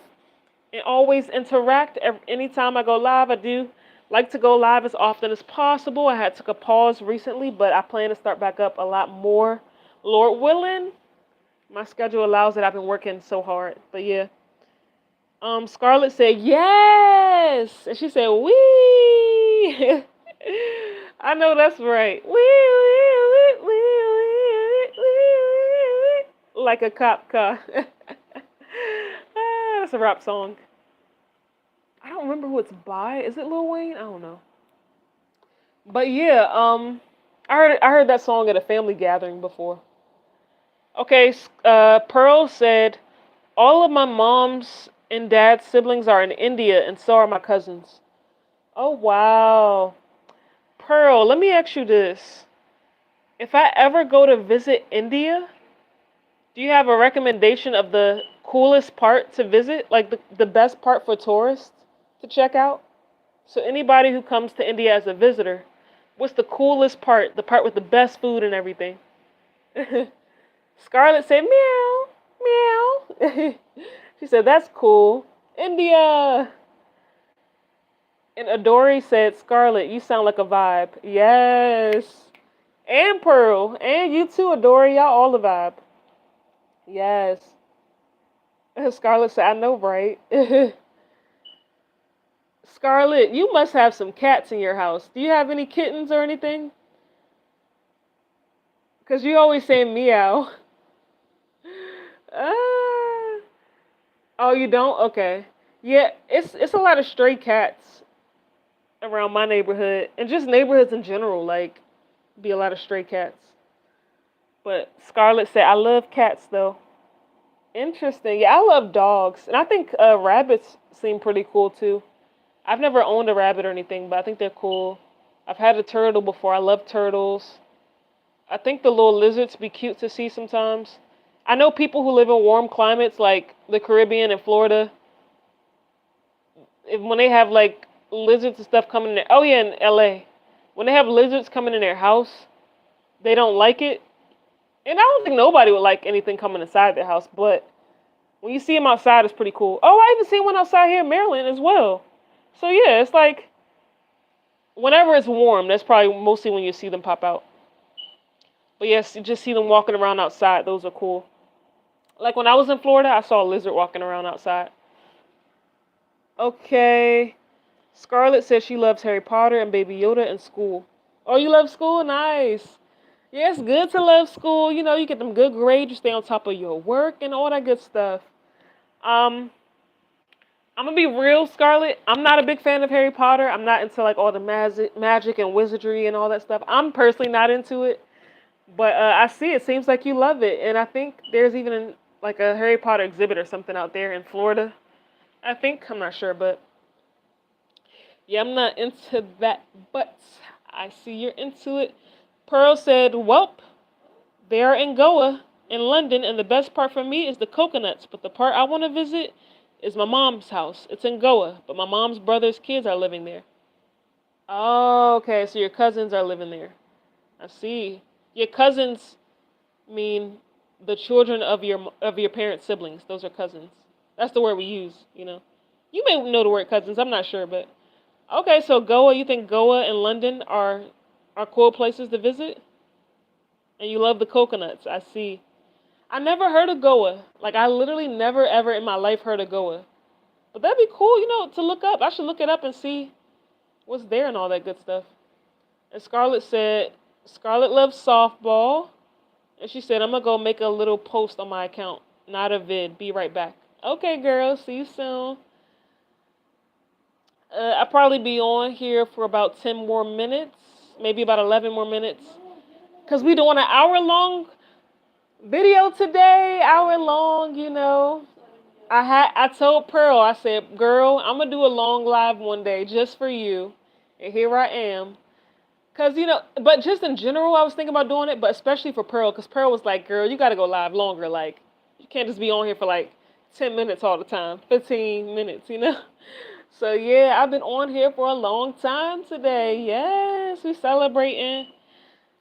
and always interact. Anytime I go live, I do like to go live as often as possible. I had took a pause recently, but I plan to start back up a lot more. Lord willing, my schedule allows it. I've been working so hard. But yeah. Scarlett said yes, and she said wee. I know that's right. Wee wee wee wee wee wee wee, like a cop car. That's a rap song. I don't remember who it's by. Is it Lil Wayne? I don't know. But yeah, I heard that song at a family gathering before. Okay, Pearl said all of my mom's and dad's siblings are in India, and so are my cousins. Oh wow, Pearl. Let me ask you this: if I ever go to visit India, do you have a recommendation of the coolest part to visit, like the best part for tourists to check out? So anybody who comes to India as a visitor, what's the coolest part? The part with the best food and everything. Scarlett said meow, meow. She said that's cool. India. And Adori said, Scarlett, you sound like a vibe. Yes. And Pearl. And you too, Adori. Y'all all the vibe. Yes. Scarlett said, I know, right? Scarlett, you must have some cats in your house. Do you have any kittens or anything? Because you always say meow. Ah. Oh, you don't? Okay. Yeah, it's a lot of stray cats around my neighborhood and just neighborhoods in general. Like, be a lot of stray cats. But Scarlett said, I love cats though. Interesting. Yeah, I love dogs. And I think rabbits seem pretty cool too. I've never owned a rabbit or anything, but I think they're cool. I've had a turtle before. I love turtles. I think the little lizards be cute to see sometimes. I know people who live in warm climates like the Caribbean and Florida, when they have like lizards and stuff coming in there. Oh yeah, in LA. When they have lizards coming in their house, they don't like it. And I don't think nobody would like anything coming inside their house, but when you see them outside, it's pretty cool. Oh, I even seen one outside here in Maryland as well. So yeah, it's like whenever it's warm, that's probably mostly when you see them pop out. But yes, you just see them walking around outside. Those are cool. Like when I was in Florida, I saw a lizard walking around outside. Okay. Scarlett says she loves Harry Potter and Baby Yoda and school. Oh, you love school? Nice. Yeah, it's good to love school. You get them good grades, you stay on top of your work and all that good stuff. Um, I'm gonna be real, Scarlett. I'm not a big fan of Harry Potter. I'm not into like all the magic and wizardry and all that stuff. I'm personally not into it. But I see it seems like you love it, and I think there's even like a Harry Potter exhibit or something out there in Florida. I think I'm not sure, but yeah, I'm not into that. But I see you're into it. Pearl said, "Welp, they are in Goa, in London, and the best part for me is the coconuts. But the part I want to visit is my mom's house. It's in Goa, but my mom's brother's kids are living there." Oh, okay, so your cousins are living there. I see. Your cousins mean the children of your parents' siblings. Those are cousins. That's the word we use. You may know the word cousins. I'm not sure, but okay. So Goa, you think Goa and London are cool places to visit, and you love the coconuts. I see. I never heard of Goa. Like I literally never ever in my life heard of Goa. But that'd be cool, to look up. I should look it up and see what's there and all that good stuff. And Scarlett said Scarlett loves softball. And she said, I'm going to go make a little post on my account. Not a vid. Be right back. Okay, girl. See you soon. I'll probably be on here for about 10 more minutes. Maybe about 11 more minutes. Because we're doing an hour-long video today. Hour-long. I told Pearl, I said, girl, I'm going to do a long live one day just for you. And here I am. Because, but just in general, I was thinking about doing it, but especially for Pearl, because Pearl was like, girl, you got to go live longer. Like, you can't just be on here for like 10 minutes all the time, 15 minutes. So, yeah, I've been on here for a long time today. Yes, we're celebrating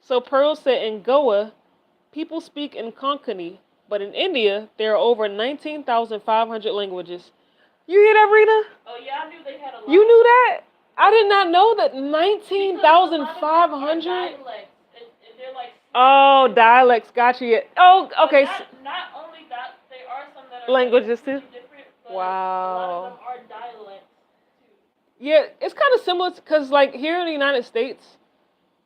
So Pearl said in Goa, people speak in Konkani, but in India, there are over 19,500 languages. You hear that, Rita? Oh yeah, I knew they had a lot. You knew that? I did not know that Because a lot of them are 19,500. dialects. They're like Oh, dialects. Got you. Oh, but okay. not only that, there are some that are Languages like too. different, but a lot Wow. of them are dialects too. Yeah, it's kind of similar because, like, here in the United States,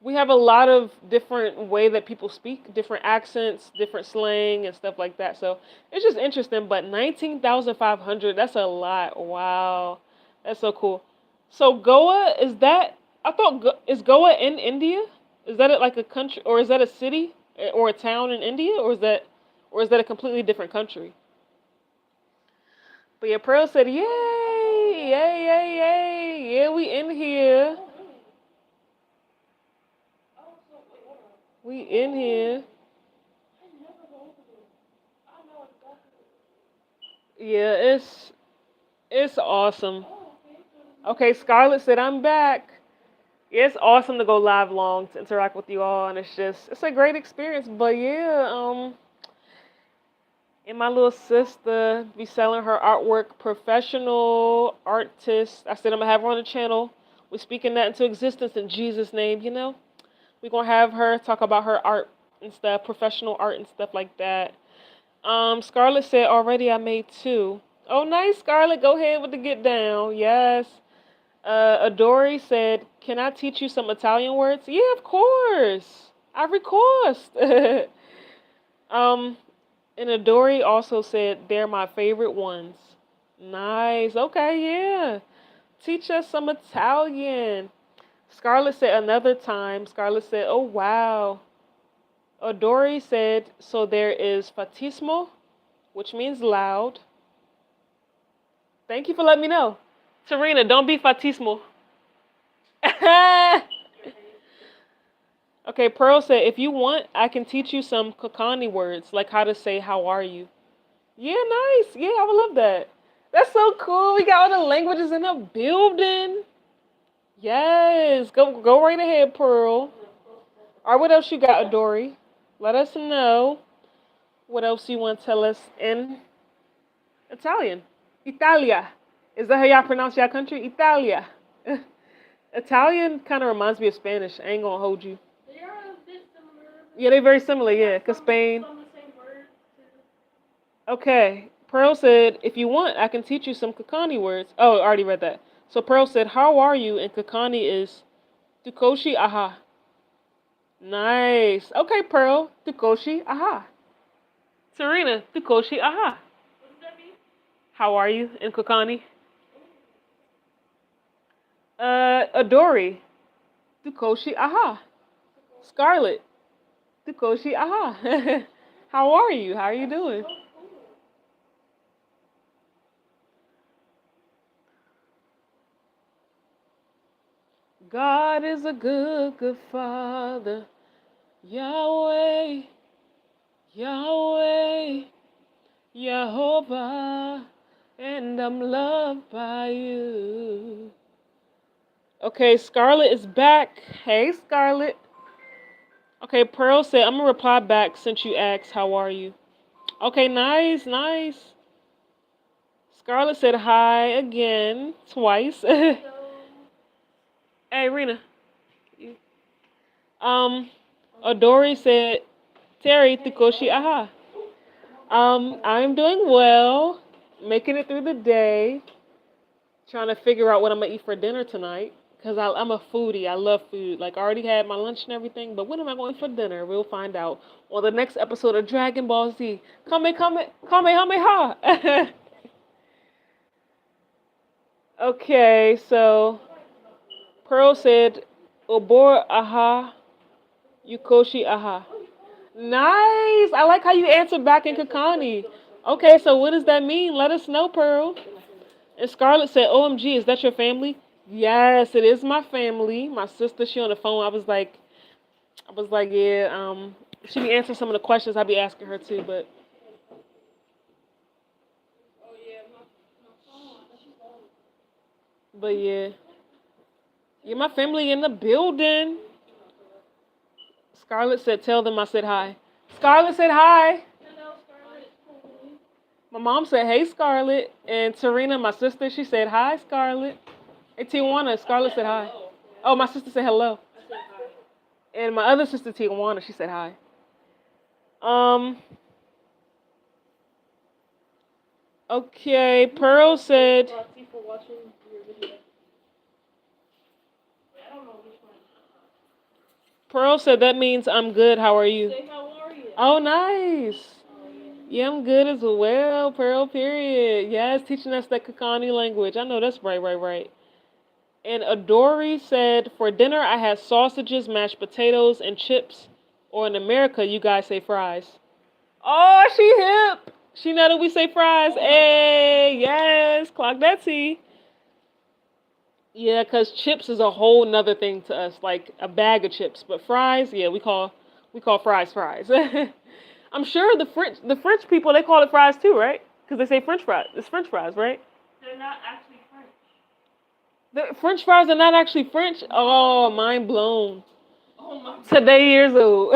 we have a lot of different way that people speak, different accents, different slang, and stuff like that. So it's just interesting. But 19,500, that's a lot. Wow, that's so cool. So Goa is that? I thought is Goa in India? Is that like a country, or is that a city or a town in India, or is that a completely different country? But yeah, Pearl said, "Yay, yay, yay, yay, yeah, we in here, Oh really? Oh so wait, hold on. we in here." I never go over there. I know exactly. Yeah, it's awesome. Oh okay, so Okay, Scarlett said I'm back. Yeah, it's awesome to go live long to interact with you all, and it's a great experience. But yeah, and my little sister be selling her artwork, professional artist. I said I'm gonna have her on the channel. We're speaking that into existence in Jesus' name. We're gonna have her talk about her art and stuff, professional art and stuff like that. Scarlett said already I made two. Oh, nice, Scarlett. Go ahead with the get down. Yes. Adori said, "Can I teach you some Italian words?" Yeah, of course. I request. um, and Adori also said, "They're my favorite ones." Nice. Okay, yeah. Teach us some Italian. Scarlett said another time. Scarlett said, "Oh wow." Odori said, "So there is fatismo, which means loud." Thank you for letting me know. Serena, don't be fatismo. Okay, Pearl said, "If you want, I can teach you some Kokani words, like how to say how are you." Yeah, nice. Yeah, I would love that. That's so cool. We got all the languages in the building. Yes, go right ahead, Pearl. All right, what else you got, Adori? Let us know what else you want to tell us in Italian. Italia. Is that how y'all pronounce y'all country? Italia. Italian kind of reminds me of Spanish. I ain't gonna hold you. they are a bit similar. Yeah, they're very similar. Yeah, cause Spain. Some of the same words too. Okay. Pearl said, "If you want, I can teach you some Kakani words." Oh, I already read that. So Pearl said, "How are you?" And Kakani is Tukoshi aha. Nice. Okay, Pearl. Tukoshi aha. Serena. Tukoshi aha. What does that mean? How are you in Kakani? Adori. Tukoshi aha. Scarlett. Tukoshi aha. How are you? How are you doing? So cool. God is a good, good Father. Yahweh, Yahweh, Jehovah, and I'm loved by you. Okay, Scarlett is back. Hey, Scarlett. Okay, Pearl said, "I'm gonna reply back since you asked, how are you?" Okay, nice, nice. Scarlett said hi again, twice. Hey, So Rena. Adori said, "Terry, Tukoshi, aha." I'm doing well, making it through the day, trying to figure out what I'm gonna eat for dinner tonight. Cause I'm a foodie. I love food. Like I already had my lunch and everything, but what am I going for dinner? We'll find out on the next episode of Dragon Ball Z. Kamehameha. Okay, so Pearl said, "Obor aha, Yukoshi aha." Nice. I like how you answered back in Kakani. Okay, so what does that mean? Let us know, Pearl. And Scarlett said, "OMG, is that your family?" Yes, it is my family. My sister, she on the phone. I was like, yeah. She be answering some of the questions I be asking her too. oh yeah, my phone. That's your phone. But yeah, yeah, my family in the building. Scarlett said, tell them I said hi. Scarlett said hi. Hello, Scarlett. My mom said, hey, Scarlett. And Tarina, my sister, she said, hi, Scarlett. Hey, Tijuana, Scarlett said hi. Hello. Oh, my sister said hello. I said hi. And my other sister, Tijuana, she said hi. Um, okay, Pearl said, Roxy for watching your video. I don't know which one. Pearl said, that means I'm good. How are you? Say how are you? Oh, nice. Oh, yeah. Yeah, I'm good as well. Pearl, period. Yes, teaching us that Kakani language. I know that's right. And Adori said, for dinner, I had sausages, mashed potatoes, and chips. Or in America, you guys say fries. Oh, she hip. She know that we say fries. Oh my Hey, yes, clock that T. Yeah, cause chips is a whole nother thing to us, like a bag of chips. But fries, yeah, we call fries. I'm sure the French people they call it fries too, right? Cause they say French fries. It's French fries, right? They're not actually French. The French fries are not actually French. Oh, mind blown. Oh my god. Today years old.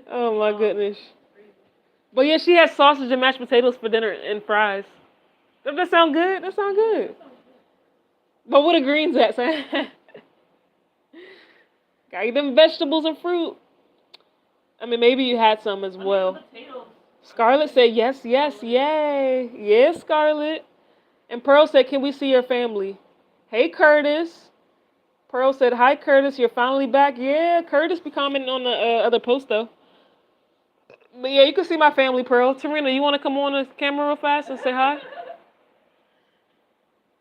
Oh my goodness. But yeah, she had sausage and mashed potatoes for dinner and fries. Does that sound good? That sound good. But where the greens at, son? Got eat them vegetables and fruit. I mean, maybe you had some as well. Potatoes. Scarlett said, yes, yay. Yes, Scarlett. And Pearl said, can we see your family? Hey, Curtis. Pearl said, hi, Curtis. You're finally back. Yeah, Curtis be commenting on the other post, though. But yeah, you can see my family, Pearl. Tarina, you want to come on the camera real fast and say hi?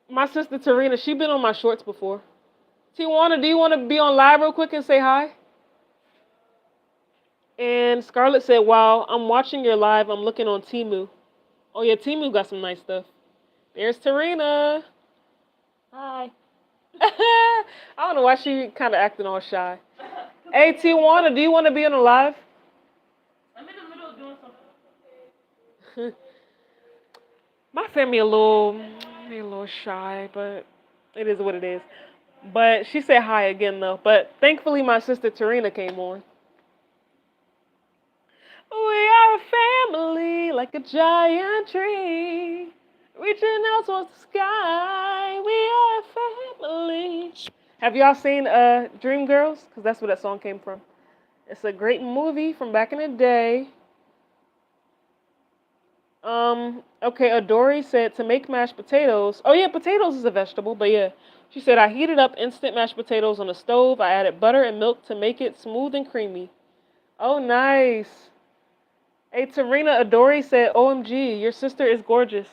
My sister Tarina, she been on my shorts before. Tijuana, do you want to be on live real quick and say hi? And Scarlett said, while I'm watching your live, I'm looking on Temu. Oh yeah, Temu got some nice stuff. There's Tarina. Hi. I don't know why she kind of acting all shy. Hey Tijuana, do you want to be on the live? I'm in the middle of doing something. My family they a little shy, but it is what it is. But she said hi again though. But thankfully my sister Tarina came on. We are a family like a giant tree, reaching out towards the sky. We are a family. Have y'all seen Dreamgirls? Because that's where that song came from. It's a great movie from back in the day. Okay, Adori said to make mashed potatoes. Oh yeah, potatoes is a vegetable, but yeah. She said I heated up instant mashed potatoes on the stove. I added butter and milk to make it smooth and creamy. Oh, nice. Hey, Tarina, Adori said, OMG, your sister is gorgeous.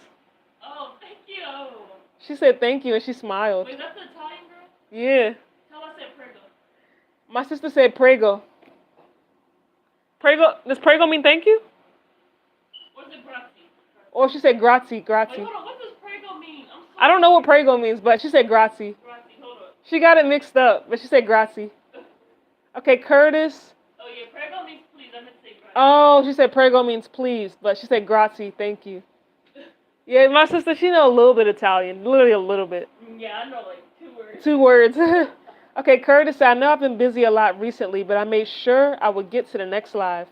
Oh, thank you. She said thank you and she smiled. Wait, that's the Italian girl? Yeah. Tell her I said prego. My sister said prego. Prego, does prego mean thank you? Or is it grazie? Or she said grazie, Wait, grazie. hold on. What does prego mean? I'm sorry. I don't know what prego means, but she said grazie. Grazie, hold on. She got it mixed up, but she said grazie. Okay, Curtis. Oh yeah, prego means please. I meant to say grazie. Oh, she said prego means please, but she said grazie, thank you. Yeah, my sister, she know a little bit Italian, literally a little bit. Yeah, I know like 2 words. 2 words. Okay, Curtis, I know I've been busy a lot recently, but I made sure I would get to the next live.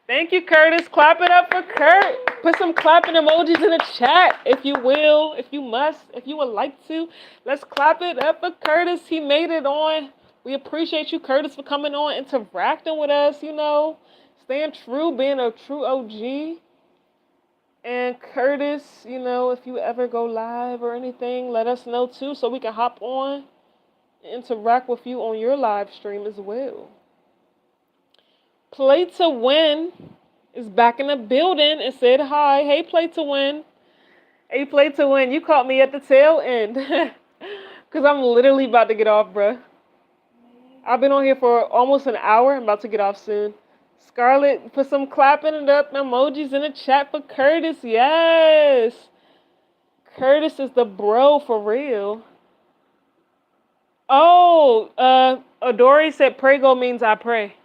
Thank you, Curtis. Clap it up for Kurt. Put some clapping emojis in the chat, if you will, if you must, if you would like to. Let's clap it up for Curtis. He made it on. We appreciate you, Curtis, for coming on, interacting with us, you know, staying true, being a true OG. And Curtis, you know, if you ever go live or anything, let us know too so we can hop on and interact with you on your live stream as well. Play to Win is back in the building and said hi. Hey, Play to Win. Hey, Play to Win. You caught me at the tail end. Because I'm literally about to get off, bruh. I've been on here for almost an hour. I'm about to get off soon. Scarlett, put some clapping it up emojis in the chat for Curtis. Yes. Curtis is the bro for real. Oh, Adori said prego means I pray.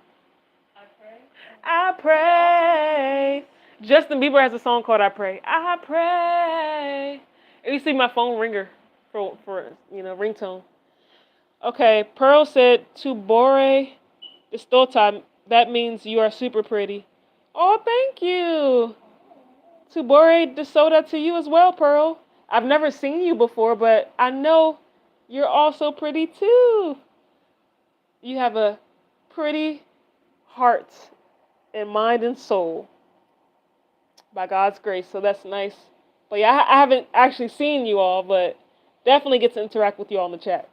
I pray. Justin Bieber has a song called I Pray. I pray. And you see my phone ringer for ringtone. Okay, Pearl said to Bore, Estota, that means you are super pretty. Oh, thank you. Tubore de soda to you as well, Pearl. I've never seen you before, but I know you're also pretty too. You have a pretty heart and mind and soul by God's grace, so that's nice. But yeah, I haven't actually seen you all, but definitely get to interact with you all in the chat.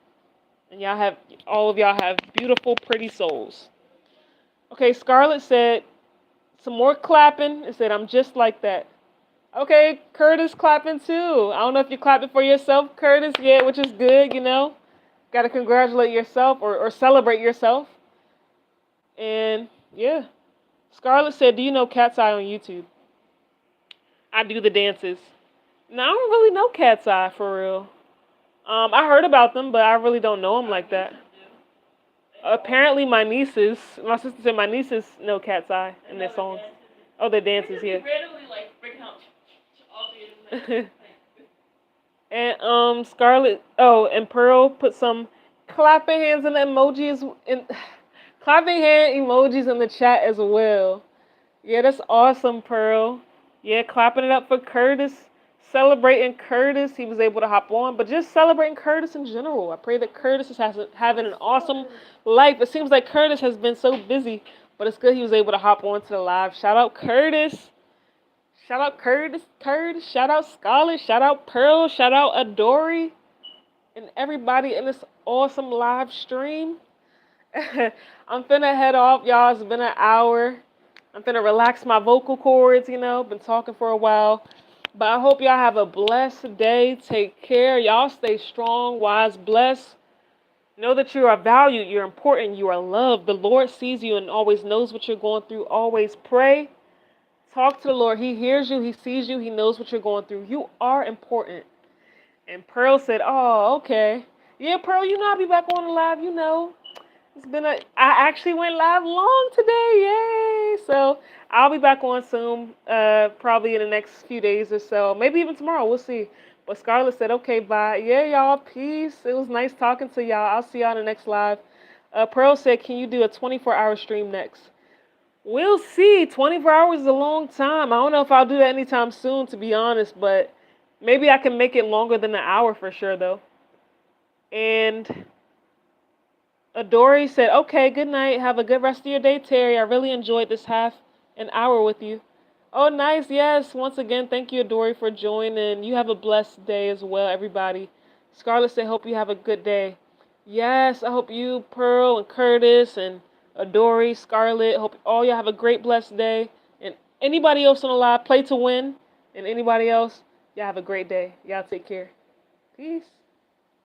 And all of y'all have beautiful, pretty souls. Okay, Scarlett said some more clapping. It said, I'm just like that. Okay, Curtis clapping too. I don't know if you're clapping for yourself, Curtis, yet, which is good, you know. Got to congratulate yourself or celebrate yourself. And yeah, Scarlett said, do you know Cat's Eye on YouTube? I do the dances. Now, I don't really know Cat's Eye for real. I heard about them, but I really don't know them like that. Apparently, my sister said my nieces know Cat's Eye and their songs. Oh, their dances, yeah. And Scarlett, and Pearl put some clapping hands and clapping hand emojis in the chat as well. Yeah, that's awesome, Pearl. Yeah, clapping it up for Curtis, celebrating Curtis. He was able to hop on, but just celebrating Curtis in general. I pray that Curtis is having an awesome life. It seems like Curtis has been so busy, but it's good he was able to hop on to the live. Shout out Curtis. Shout out Curtis. Shout out Scarlett. Shout out Pearl. Shout out Adori. And everybody in this awesome live stream. I'm finna head off, y'all. It's been an hour. I'm finna relax my vocal cords, you know. Been talking for a while. But I hope y'all have a blessed day. Take care. Y'all stay strong, wise, blessed. Know that you are valued. You're important. You are loved. The Lord sees you and always knows what you're going through. Always pray. Talk to the Lord. He hears you. He sees you. He knows what you're going through. You are important. And Pearl said, oh, okay. Yeah, Pearl, you know I'll be back on the live, you know. I actually went live long today. Yay. So I'll be back on soon, probably in the next few days or so. Maybe even tomorrow. We'll see. But Scarlett said, okay, bye. Yeah, y'all, peace. It was nice talking to y'all. I'll see y'all in the next live. Pearl said, can you do a 24-hour stream next? We'll see. 24 hours is a long time. I don't know if I'll do that anytime soon, to be honest, but maybe I can make it longer than an hour for sure, though. And Adori said, okay, good night. Have a good rest of your day, Terry. I really enjoyed this half an hour with you. Oh, nice. Yes. Once again, thank you, Adori, for joining. You have a blessed day as well, everybody. Scarlett said, hope you have a good day. Yes, I hope you, Pearl, and Curtis, and Adori, Scarlett, hope all y'all have a great, blessed day. And anybody else on the live, play to win. And anybody else, y'all have a great day. Y'all take care. Peace.